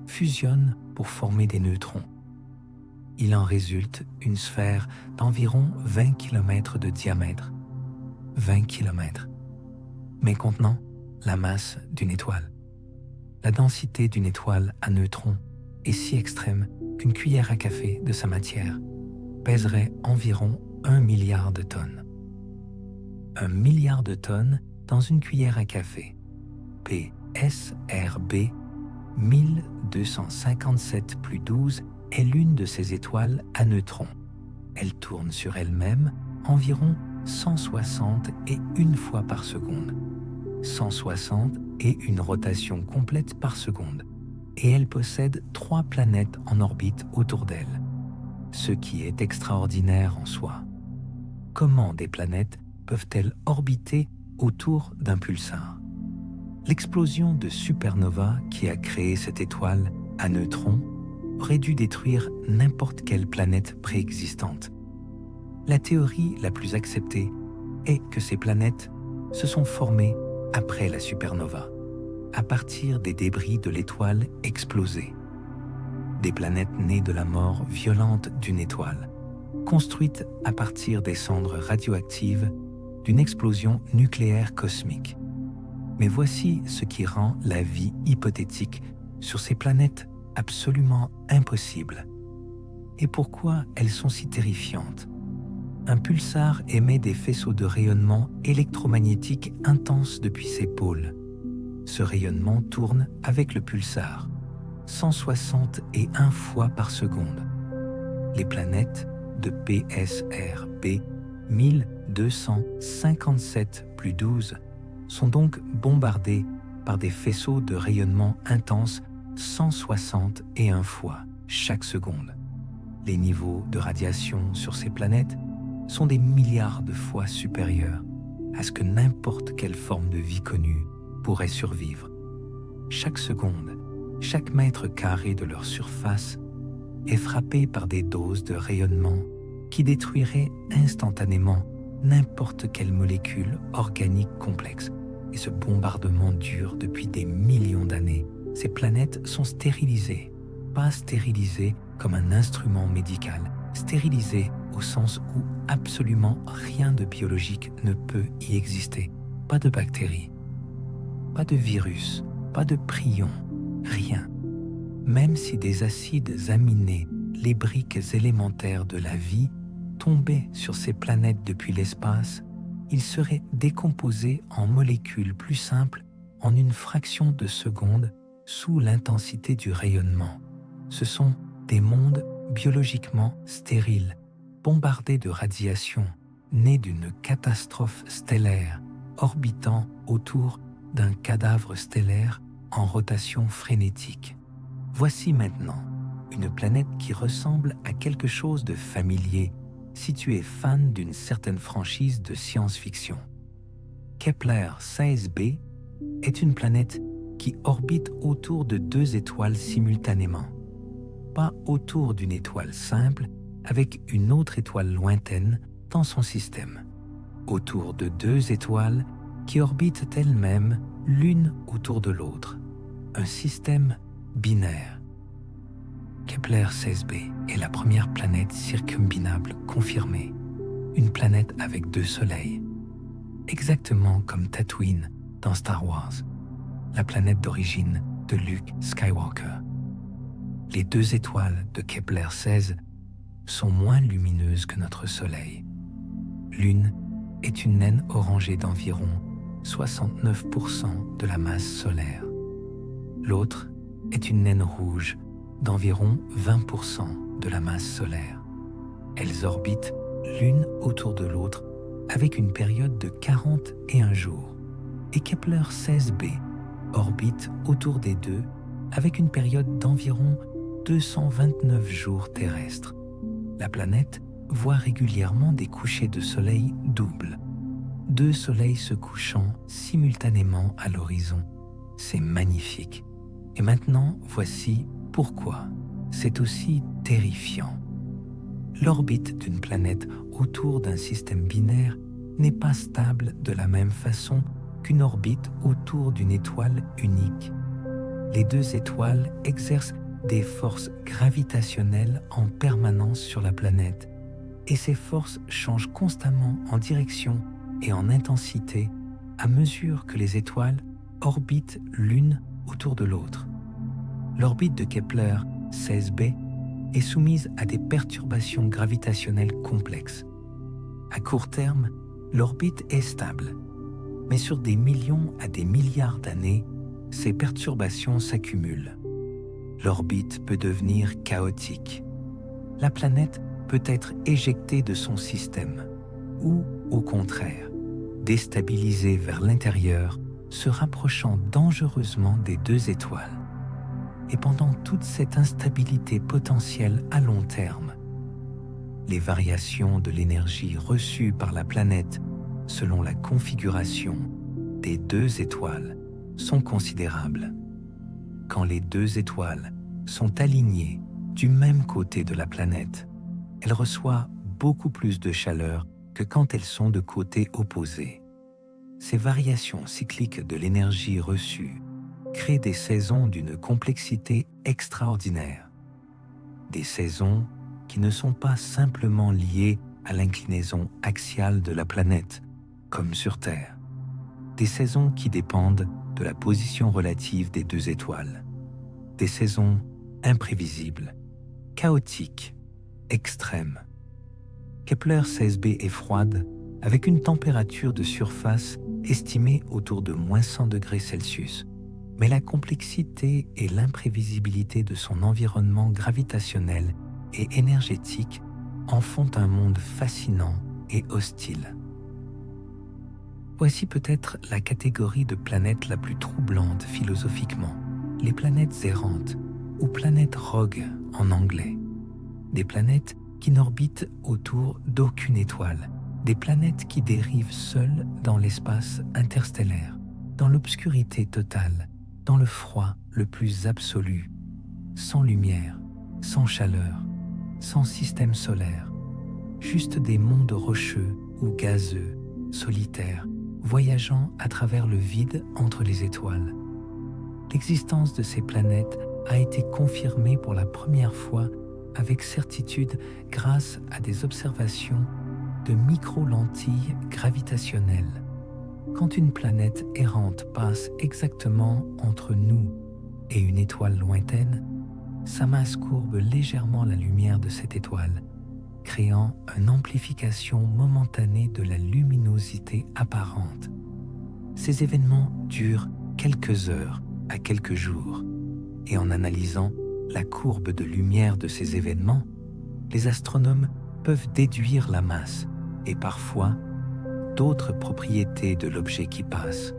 fusionnent pour former des neutrons. Il en résulte une sphère d'environ 20 km de diamètre. 20 km, mais contenant la masse d'une étoile. La densité d'une étoile à neutrons est si extrême qu'une cuillère à café de sa matière pèserait environ 1 milliard de tonnes. 1 milliard de tonnes dans une cuillère à café. PSRB 1257 plus 12 est l'une de ces étoiles à neutrons. Elle tourne sur elle-même environ 161 fois par seconde. 160 et une rotation complète par seconde. Et elle possède 3 planètes en orbite autour d'elle, ce qui est extraordinaire en soi. Comment des planètes peuvent-elles orbiter autour d'un pulsar? L'explosion de supernova qui a créé cette étoile à neutrons aurait dû détruire n'importe quelle planète préexistante. La théorie la plus acceptée est que ces planètes se sont formées après la supernova, à partir des débris de l'étoile explosée. Des planètes nées de la mort violente d'une étoile, construites à partir des cendres radioactives d'une explosion nucléaire cosmique. Mais voici ce qui rend la vie hypothétique sur ces planètes absolument impossible. Et pourquoi elles sont si terrifiantes? Un pulsar émet des faisceaux de rayonnement électromagnétique intenses depuis ses pôles. Ce rayonnement tourne avec le pulsar, 161 fois par seconde. Les planètes de PSRB 1257 plus 12 sont donc bombardées par des faisceaux de rayonnement intenses 161 fois chaque seconde. Les niveaux de radiation sur ces planètes sont des milliards de fois supérieurs à ce que n'importe quelle forme de vie connue pourrait survivre. Chaque seconde, chaque mètre carré de leur surface est frappé par des doses de rayonnement qui détruiraient instantanément n'importe quelle molécule organique complexe. Et ce bombardement dure depuis des millions d'années. Ces planètes sont stérilisées, pas stérilisées comme un instrument médical, stérilisées au sens où absolument rien de biologique ne peut y exister. Pas de bactéries, pas de virus, pas de prions, rien. Même si des acides aminés, les briques élémentaires de la vie, tombaient sur ces planètes depuis l'espace, ils seraient décomposés en molécules plus simples en une fraction de seconde sous l'intensité du rayonnement. Ce sont des mondes biologiquement stériles, bombardés de radiation, nés d'une catastrophe stellaire, orbitant autour d'un cadavre stellaire en rotation frénétique. Voici maintenant une planète qui ressemble à quelque chose de familier si tu es fan d'une certaine franchise de science-fiction. Kepler 16b est une planète qui orbite autour de 2 étoiles simultanément. Pas autour d'une étoile simple avec une autre étoile lointaine dans son système. Autour de 2 étoiles qui orbitent elles-mêmes l'une autour de l'autre. Un système binaire. Kepler 16b est la première planète circumbinable confirmée, une planète avec 2 soleils, exactement comme Tatooine dans Star Wars, la planète d'origine de Luke Skywalker. Les 2 étoiles de Kepler 16 sont moins lumineuses que notre Soleil. L'une est une naine orangée d'environ 69% de la masse solaire. L'autre est une naine rouge d'environ 20% de la masse solaire. Elles orbitent l'une autour de l'autre avec une période de 41 jours. Et Kepler 16b orbite autour des deux avec une période d'environ 229 jours terrestres. La planète voit régulièrement des couchers de soleil doubles, 2 soleils se couchant simultanément à l'horizon. C'est magnifique. Et maintenant, voici pourquoi c'est aussi terrifiant. L'orbite d'une planète autour d'un système binaire n'est pas stable de la même façon qu'une orbite autour d'une étoile unique. Les 2 étoiles exercent des forces gravitationnelles en permanence sur la planète, et ces forces changent constamment en direction et en intensité à mesure que les étoiles orbitent l'une autour de l'autre. L'orbite de Kepler 16b est soumise à des perturbations gravitationnelles complexes. À court terme, l'orbite est stable, mais sur des millions à des milliards d'années, ces perturbations s'accumulent. L'orbite peut devenir chaotique. La planète peut être éjectée de son système, ou, au contraire, déstabilisée vers l'intérieur, se rapprochant dangereusement des 2 étoiles. Et pendant toute cette instabilité potentielle à long terme, les variations de l'énergie reçue par la planète selon la configuration des 2 étoiles sont considérables. Quand les 2 étoiles sont alignées du même côté de la planète, elle reçoit beaucoup plus de chaleur que quand elles sont de côtés opposés. Ces variations cycliques de l'énergie reçue créent des saisons d'une complexité extraordinaire. Des saisons qui ne sont pas simplement liées à l'inclinaison axiale de la planète, comme sur Terre. Des saisons qui dépendent de la position relative des 2 étoiles. Des saisons imprévisibles, chaotiques, extrêmes. Kepler 16b est froide, avec une température de surface estimée autour de -100 degrés Celsius. Mais la complexité et l'imprévisibilité de son environnement gravitationnel et énergétique en font un monde fascinant et hostile. Voici peut-être la catégorie de planètes la plus troublante philosophiquement, les planètes errantes, ou planètes rogues en anglais. Des planètes qui n'orbitent autour d'aucune étoile, des planètes qui dérivent seules dans l'espace interstellaire, dans l'obscurité totale, dans le froid le plus absolu, sans lumière, sans chaleur, sans système solaire, juste des mondes rocheux ou gazeux, solitaires, voyageant à travers le vide entre les étoiles. L'existence de ces planètes a été confirmée pour la première fois avec certitude grâce à des observations de micro-lentilles gravitationnelles. Quand une planète errante passe exactement entre nous et une étoile lointaine, sa masse courbe légèrement la lumière de cette étoile, créant une amplification momentanée de la luminosité apparente. Ces événements durent quelques heures à quelques jours, et en analysant la courbe de lumière de ces événements, les astronomes peuvent déduire la masse et parfois d'autres propriétés de l'objet qui passe.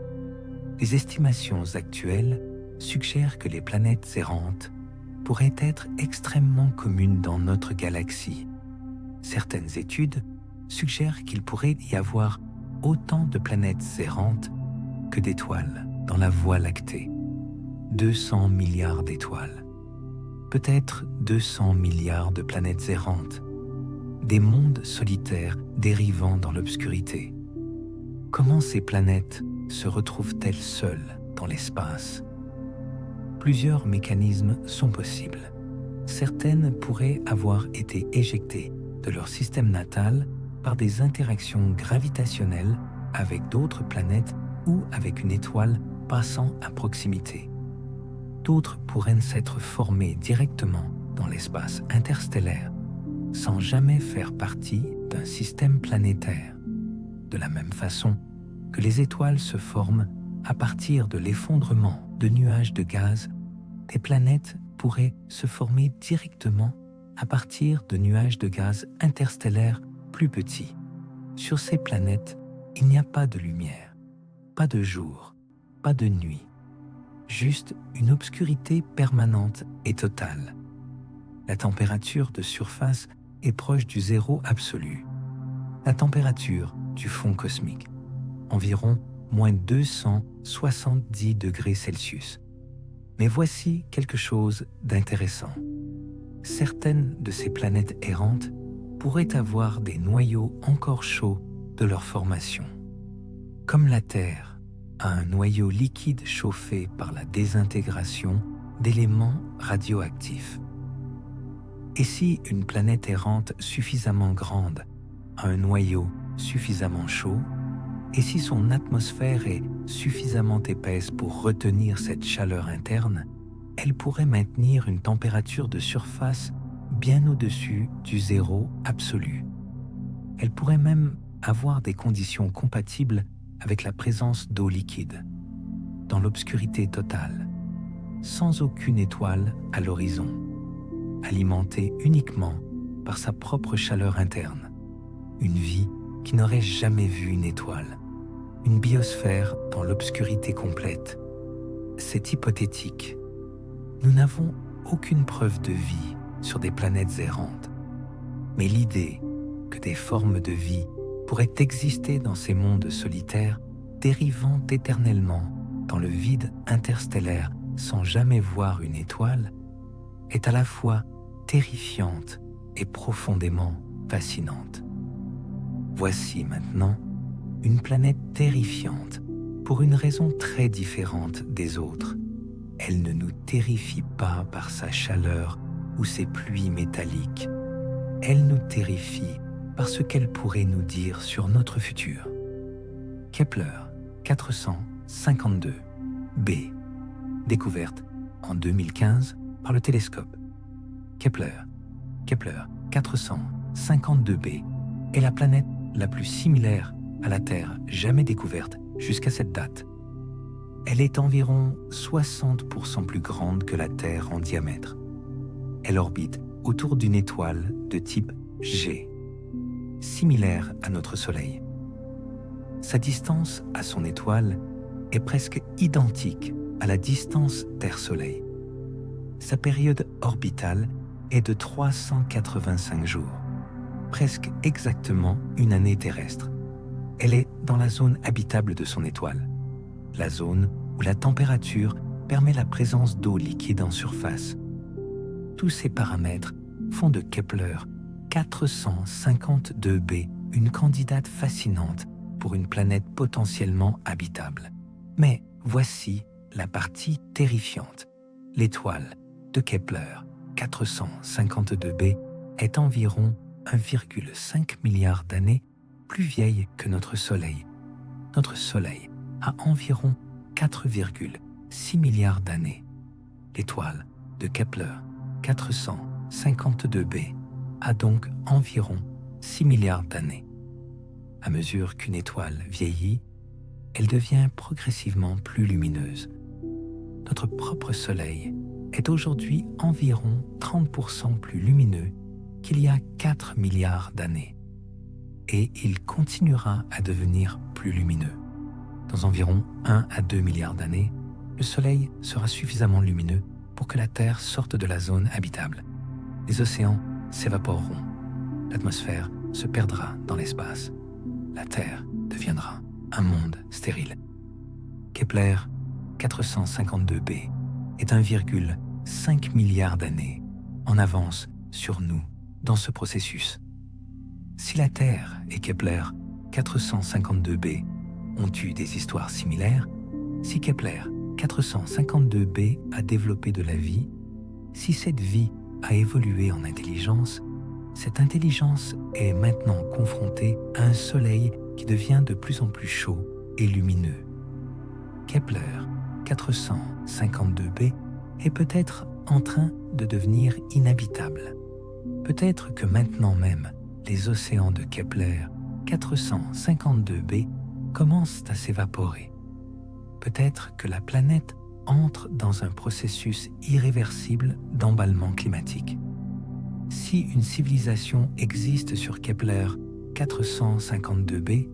Les estimations actuelles suggèrent que les planètes errantes pourraient être extrêmement communes dans notre galaxie. Certaines études suggèrent qu'il pourrait y avoir autant de planètes errantes que d'étoiles dans la Voie lactée. 200 milliards d'étoiles. Peut-être 200 milliards de planètes errantes. Des mondes solitaires dérivant dans l'obscurité. Comment ces planètes se retrouvent-elles seules dans l'espace? Plusieurs mécanismes sont possibles. Certaines pourraient avoir été éjectées de leur système natal par des interactions gravitationnelles avec d'autres planètes ou avec une étoile passant à proximité. D'autres pourraient s'être formées directement dans l'espace interstellaire sans jamais faire partie d'un système planétaire. De la même façon que les étoiles se forment à partir de l'effondrement de nuages de gaz, des planètes pourraient se former directement à partir de nuages de gaz interstellaires plus petits. Sur ces planètes, il n'y a pas de lumière, pas de jour, pas de nuit, juste une obscurité permanente et totale. La température de surface est proche du zéro absolu. La température du fond cosmique, environ moins 270 degrés Celsius. Mais voici quelque chose d'intéressant. Certaines de ces planètes errantes pourraient avoir des noyaux encore chauds de leur formation. Comme la Terre a un noyau liquide chauffé par la désintégration d'éléments radioactifs. Et si une planète errante suffisamment grande a un noyau suffisamment chaud, et si son atmosphère est suffisamment épaisse pour retenir cette chaleur interne, elle pourrait maintenir une température de surface bien au-dessus du zéro absolu. Elle pourrait même avoir des conditions compatibles avec la présence d'eau liquide, dans l'obscurité totale, sans aucune étoile à l'horizon, alimentée uniquement par sa propre chaleur interne, une vie qui n'aurait jamais vu une étoile, une biosphère dans l'obscurité complète. C'est hypothétique. Nous n'avons aucune preuve de vie sur des planètes errantes, mais l'idée que des formes de vie pourraient exister dans ces mondes solitaires, dérivant éternellement dans le vide interstellaire sans jamais voir une étoile, est à la fois terrifiante et profondément fascinante. Voici maintenant une planète terrifiante pour une raison très différente des autres. Elle ne nous terrifie pas par sa chaleur ou ses pluies métalliques. Elle nous terrifie par ce qu'elle pourrait nous dire sur notre futur. Kepler 452 b, découverte en 2015 par le télescope. Kepler 452 b est la planète la plus similaire à la Terre jamais découverte jusqu'à cette date. Elle est environ 60% plus grande que la Terre en diamètre. Elle orbite autour d'une étoile de type G, similaire à notre Soleil. sa distance à son étoile est presque identique à la distance Terre-Soleil. Sa période orbitale est de 385 jours, presque exactement une année terrestre. Elle est dans la zone habitable de son étoile, la zone où la température permet la présence d'eau liquide en surface. Tous ces paramètres font de Kepler 452b une candidate fascinante pour une planète potentiellement habitable. Mais voici la partie terrifiante. L'étoile de Kepler 452b est environ 1,5 milliard d'années plus vieille que notre Soleil. Notre Soleil a environ 4,6 milliards d'années. L'étoile de Kepler 452b a donc environ 6 milliards d'années. À mesure qu'une étoile vieillit, elle devient progressivement plus lumineuse. Notre propre Soleil est aujourd'hui environ 30% plus lumineux qu'il y a 4 milliards d'années. Et il continuera à devenir plus lumineux. Dans environ 1 à 2 milliards d'années, le Soleil sera suffisamment lumineux pour que la Terre sorte de la zone habitable. Les océans s'évaporeront. L'atmosphère se perdra dans l'espace. La Terre deviendra un monde stérile. Kepler 452b est 1,5 milliard d'années en avance sur nous dans ce processus. Si la Terre et Kepler 452b ont eu des histoires similaires, si Kepler 452b a développé de la vie, si cette vie a évolué en intelligence, cette intelligence est maintenant confrontée à un Soleil qui devient de plus en plus chaud et lumineux. Kepler 452b est peut-être en train de devenir inhabitable. Peut-être que maintenant même, les océans de Kepler 452b commencent à s'évaporer. Peut-être que la planète entre dans un processus irréversible d'emballement climatique. Si une civilisation existe sur Kepler 452b,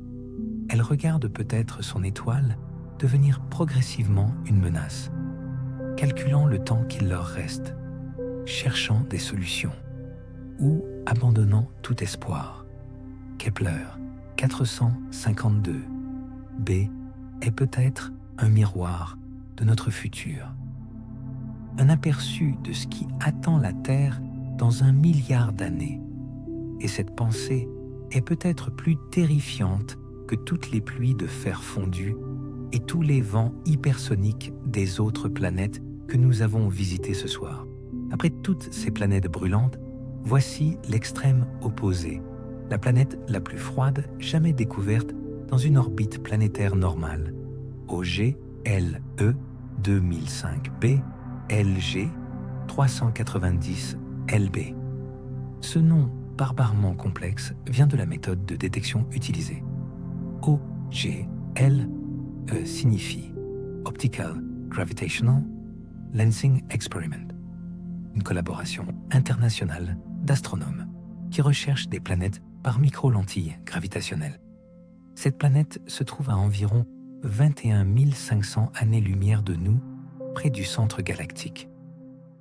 elle regarde peut-être son étoile devenir progressivement une menace, calculant le temps qu'il leur reste, cherchant des solutions ou abandonnant tout espoir. Kepler 452b est peut-être un miroir de notre futur, un aperçu de ce qui attend la Terre dans 1 milliard d'années. Et cette pensée est peut-être plus terrifiante que toutes les pluies de fer fondu et tous les vents hypersoniques des autres planètes que nous avons visitées ce soir. Après toutes ces planètes brûlantes, voici l'extrême opposé, la planète la plus froide jamais découverte dans une orbite planétaire normale, OG LE 2005b LG 390 LB. Ce nom barbarement complexe vient de la méthode de détection utilisée. OGL signifie Optical Gravitational Lensing Experiment, une collaboration internationale d'astronomes qui recherchent des planètes par micro-lentilles gravitationnelles. Cette planète se trouve à environ 21 500 années-lumière de nous, près du centre galactique.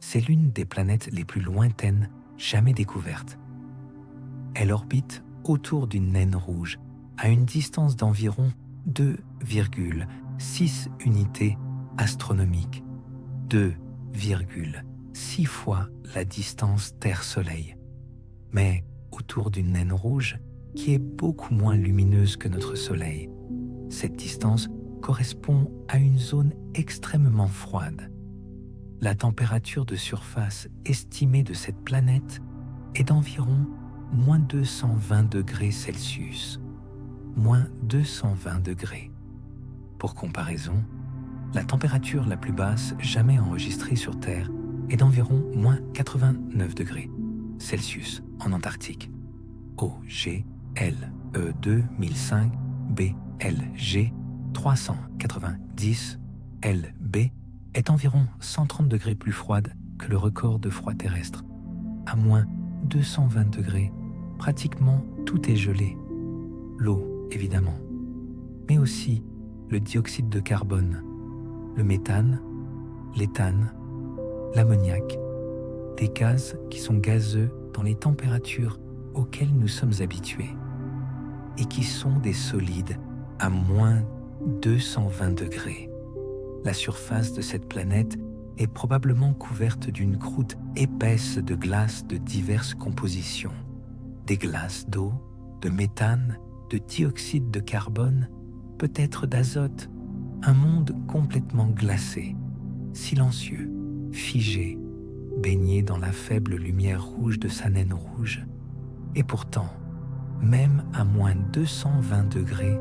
C'est l'une des planètes les plus lointaines jamais découvertes. Elle orbite autour d'une naine rouge à une distance d'environ 2,6 unités astronomiques, 2,6 fois la distance Terre-Soleil, mais autour d'une naine rouge qui est beaucoup moins lumineuse que notre Soleil. Cette distance correspond à une zone extrêmement froide. La température de surface estimée de cette planète est d'environ moins 220 degrés Celsius, moins 220 degrés. Pour comparaison, la température la plus basse jamais enregistrée sur Terre est d'environ moins 89 degrés Celsius en Antarctique. OG LE 2005 BLG 390 LB est environ 130 degrés plus froide que le record de froid terrestre. À moins 220 degrés, pratiquement tout est gelé. L'eau, évidemment. mais aussi le dioxyde de carbone, le méthane, l'éthane, l'ammoniac, des gaz qui sont gazeux dans les températures auxquelles nous sommes habitués et qui sont des solides à moins 220 degrés. La surface de cette planète est probablement couverte d'une croûte épaisse de glace de diverses compositions. Des glaces d'eau, de méthane, de dioxyde de carbone, peut-être d'azote. Un monde complètement glacé, silencieux, figé, baigné dans la faible lumière rouge de sa naine rouge. Et pourtant, même à moins 220 degrés,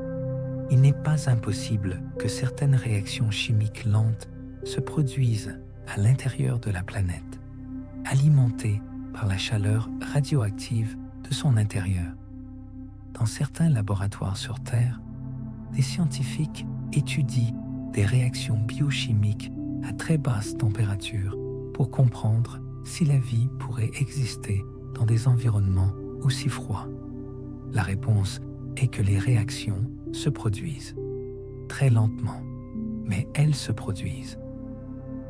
il n'est pas impossible que certaines réactions chimiques lentes se produisent à l'intérieur de la planète, alimentées par la chaleur radioactive de son intérieur. Dans certains laboratoires sur Terre, des scientifiques étudient des réactions biochimiques à très basse température pour comprendre si la vie pourrait exister dans des environnements aussi froids. La réponse est que les réactions se produisent, très lentement, mais elles se produisent.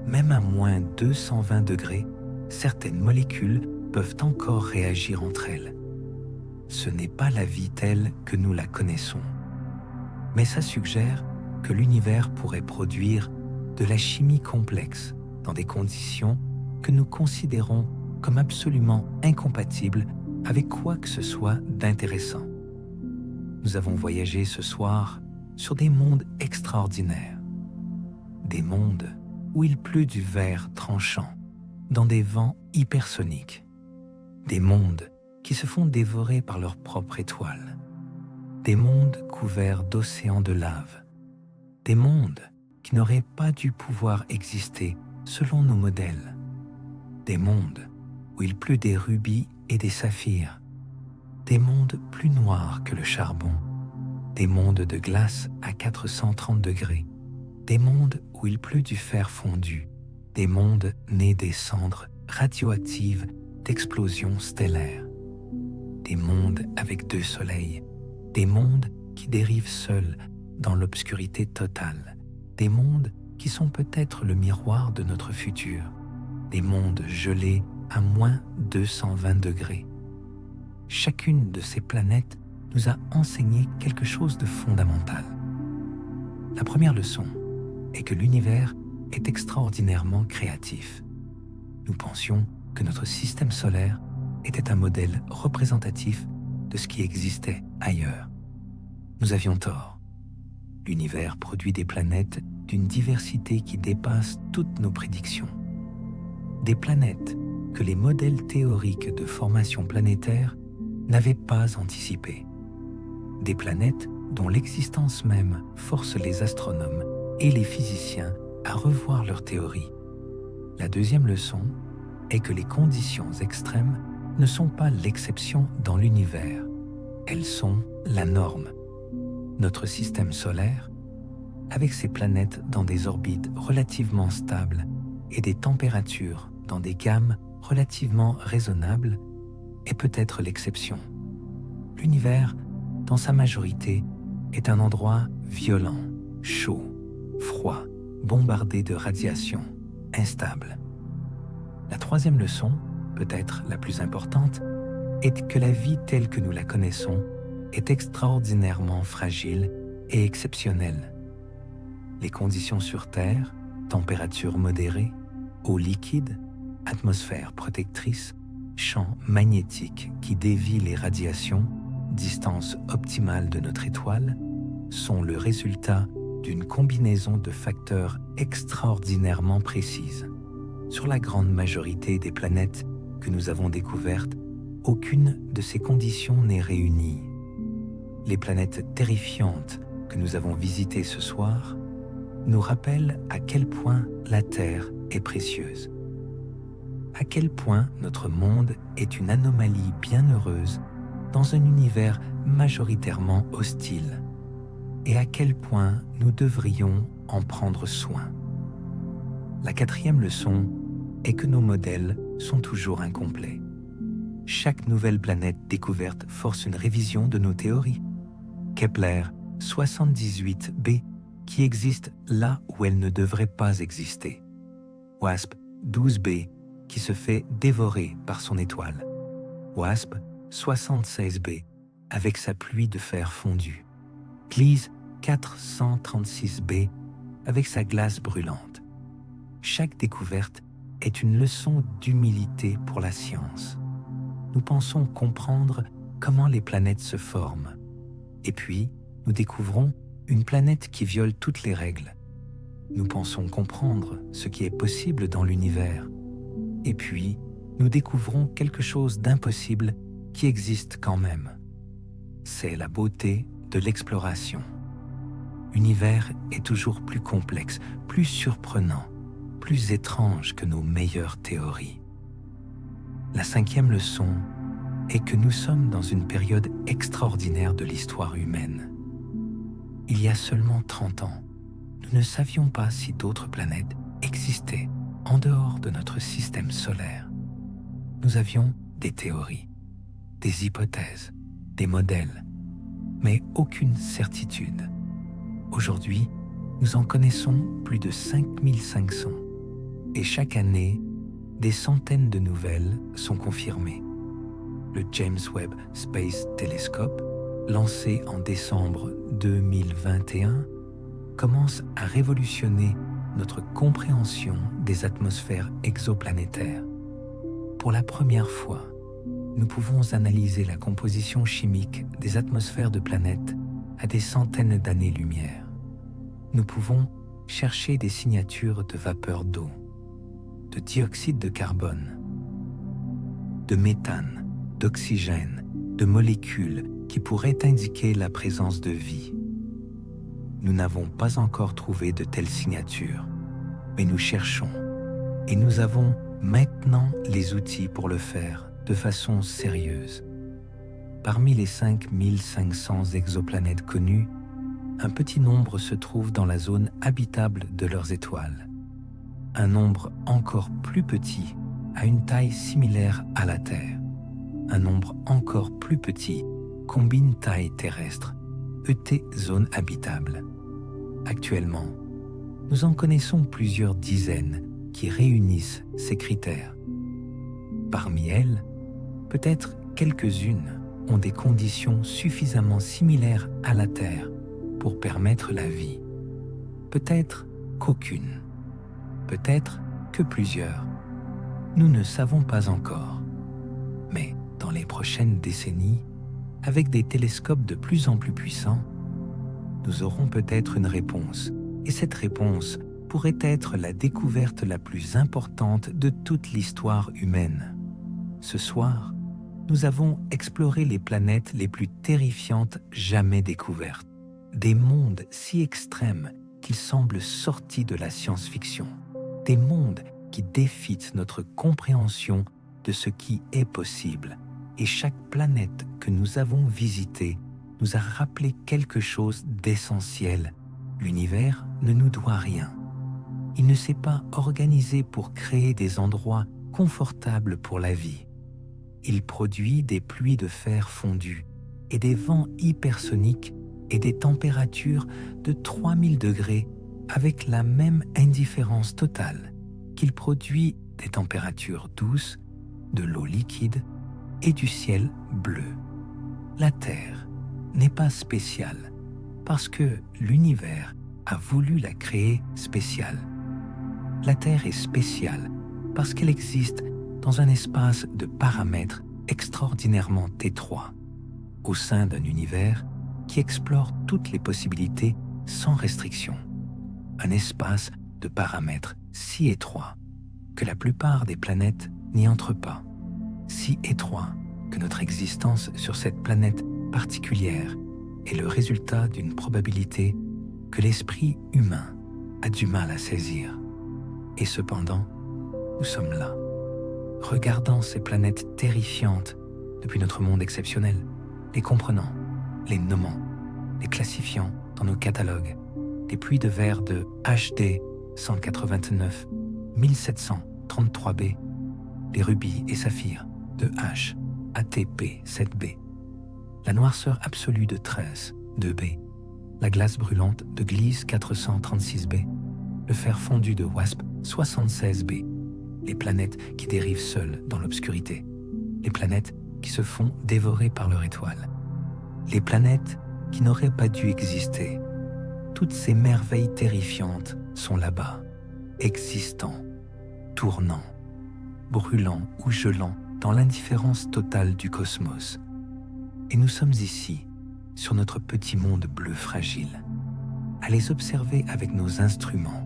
Même à moins 220 degrés, certaines molécules peuvent encore réagir entre elles. Ce n'est pas la vie telle que nous la connaissons, mais ça suggère que l'univers pourrait produire de la chimie complexe dans des conditions que nous considérons comme absolument incompatibles avec quoi que ce soit d'intéressant. Nous avons voyagé ce soir sur des mondes extraordinaires, des mondes où il pleut du verre tranchant, dans des vents hypersoniques, des mondes qui se font dévorer par leur propre étoile, des mondes couverts d'océans de lave, des mondes qui n'auraient pas dû pouvoir exister selon nos modèles, des mondes où il pleut des rubis et des saphirs, des mondes plus noirs que le charbon, des mondes de glace à 430 degrés, des mondes où il pleut du fer fondu, des mondes nés des cendres radioactives d'explosions stellaires, des mondes avec 2 soleils, des mondes qui dérivent seuls dans l'obscurité totale, des mondes qui sont peut-être le miroir de notre futur, des mondes gelés à moins 220 degrés. Chacune de ces planètes nous a enseigné quelque chose de fondamental. La première leçon est que l'univers est extraordinairement créatif. Nous pensions que notre système solaire était un modèle représentatif de ce qui existait ailleurs. Nous avions tort. L'univers produit des planètes d'une diversité qui dépasse toutes nos prédictions. Des planètes que les modèles théoriques de formation planétaire n'avaient pas anticipées. Des planètes dont l'existence même force les astronomes et les physiciens à revoir leurs théories. La deuxième leçon est que les conditions extrêmes ne sont pas l'exception dans l'univers, elles sont la norme. Notre système solaire, avec ses planètes dans des orbites relativement stables et des températures dans des gammes relativement raisonnables, est peut-être l'exception. L'univers, dans sa majorité, est un endroit violent, chaud, froid, bombardé de radiation, instable. La troisième leçon, peut-être la plus importante, est que la vie telle que nous la connaissons est extraordinairement fragile et exceptionnelle. Les conditions sur Terre, température modérée, eau liquide, atmosphère protectrice, champ magnétique qui dévie les radiations, distance optimale de notre étoile, sont le résultat d'une combinaison de facteurs extraordinairement précises. Sur la grande majorité des planètes que nous avons découvertes, aucune de ces conditions n'est réunie. Les planètes terrifiantes que nous avons visitées ce soir nous rappellent à quel point la Terre est précieuse, à quel point notre monde est une anomalie bienheureuse dans un univers majoritairement hostile, et à quel point nous devrions en prendre soin. La quatrième leçon est que nos modèles sont toujours incomplets. Chaque nouvelle planète découverte force une révision de nos théories. Kepler 78b qui existent là où elles ne devraient pas exister. WASP 12b qui se fait dévorer par son étoile. WASP 76b avec sa pluie de fer fondu. Gliese 436b avec sa glace brûlante. Chaque découverte est une leçon d'humilité pour la science. Nous pensons comprendre comment les planètes se forment. Et puis, nous découvrons une planète qui viole toutes les règles. Nous pensons comprendre ce qui est possible dans l'univers. Et puis, nous découvrons quelque chose d'impossible qui existe quand même. C'est la beauté de l'exploration. L'univers est toujours plus complexe, plus surprenant, plus étrange que nos meilleures théories. La 5e leçon est que nous sommes dans une période extraordinaire de l'histoire humaine. Il y a seulement 30 ans, nous ne savions pas si d'autres planètes existaient en dehors de notre système solaire. Nous avions des théories, des hypothèses, des modèles, mais aucune certitude. Aujourd'hui, nous en connaissons plus de 5500 et chaque année, des centaines de nouvelles sont confirmées. Le James Webb Space Telescope, lancé en décembre 2021, commence à révolutionner notre compréhension des atmosphères exoplanétaires. Pour la première fois, nous pouvons analyser la composition chimique des atmosphères de planètes à des centaines d'années-lumière. Nous pouvons chercher des signatures de vapeur d'eau, de dioxyde de carbone, de méthane, d'oxygène, de molécules qui pourraient indiquer la présence de vie. Nous n'avons pas encore trouvé de telles signatures, mais nous cherchons et nous avons maintenant les outils pour le faire de façon sérieuse. Parmi les 5500 exoplanètes connues, un petit nombre se trouve dans la zone habitable de leurs étoiles. Un nombre encore plus petit a une taille similaire à la Terre. Un nombre encore plus petit combine taille terrestre, ET zone habitable. Actuellement, nous en connaissons plusieurs dizaines qui réunissent ces critères. Parmi elles, peut-être quelques-unes ont des conditions suffisamment similaires à la Terre pour permettre la vie. Peut-être qu'aucune. Peut-être que plusieurs. Nous ne savons pas encore. Mais dans les prochaines décennies, avec des télescopes de plus en plus puissants, nous aurons peut-être une réponse. Et cette réponse pourrait être la découverte la plus importante de toute l'histoire humaine. Ce soir, nous avons exploré les planètes les plus terrifiantes jamais découvertes. Des mondes si extrêmes qu'ils semblent sortis de la science-fiction. Des mondes qui défient notre compréhension de ce qui est possible. Et chaque planète que nous avons visitée nous a rappelé quelque chose d'essentiel. L'univers ne nous doit rien. Il ne s'est pas organisé pour créer des endroits confortables pour la vie. Il produit des pluies de fer fondu et des vents hypersoniques et des températures de 3000 degrés avec la même indifférence totale qu'il produit des températures douces, de l'eau liquide et du ciel bleu. La Terre n'est pas spéciale parce que l'univers a voulu la créer spéciale. La Terre est spéciale parce qu'elle existe dans un espace de paramètres extraordinairement étroit, au sein d'un univers qui explore toutes les possibilités sans restriction. Un espace de paramètres si étroit que la plupart des planètes n'y entrent pas, si étroit que notre existence sur cette planète particulière est le résultat d'une probabilité que l'esprit humain a du mal à saisir. Et cependant, nous sommes là, regardant ces planètes terrifiantes depuis notre monde exceptionnel, les comprenant, les nommant, les classifiant dans nos catalogues, des pluies de verre de HD 189 1733b, les rubis et saphirs de H ATP 7b, la noirceur absolue de 13 2b, la glace brûlante de Gliese 436b, le fer fondu de WASP 76b, les planètes qui dérivent seules dans l'obscurité, les planètes qui se font dévorer par leur étoile, les planètes qui n'auraient pas dû exister. Toutes ces merveilles terrifiantes sont là-bas, existant, tournant, brûlant ou gelant dans l'indifférence totale du cosmos. Et nous sommes ici, sur notre petit monde bleu fragile, à les observer avec nos instruments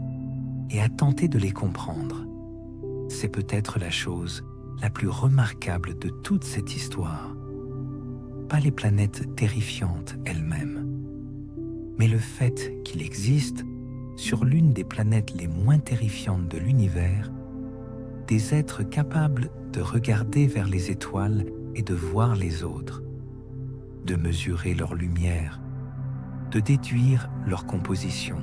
et à tenter de les comprendre. C'est peut-être la chose la plus remarquable de toute cette histoire. Pas les planètes terrifiantes elles-mêmes, mais le fait qu'il existe, sur l'une des planètes les moins terrifiantes de l'univers, des êtres capables de regarder vers les étoiles et de voir les autres, de mesurer leur lumière, de déduire leur composition,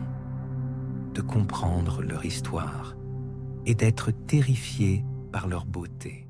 de comprendre leur histoire et d'être terrifiés par leur beauté.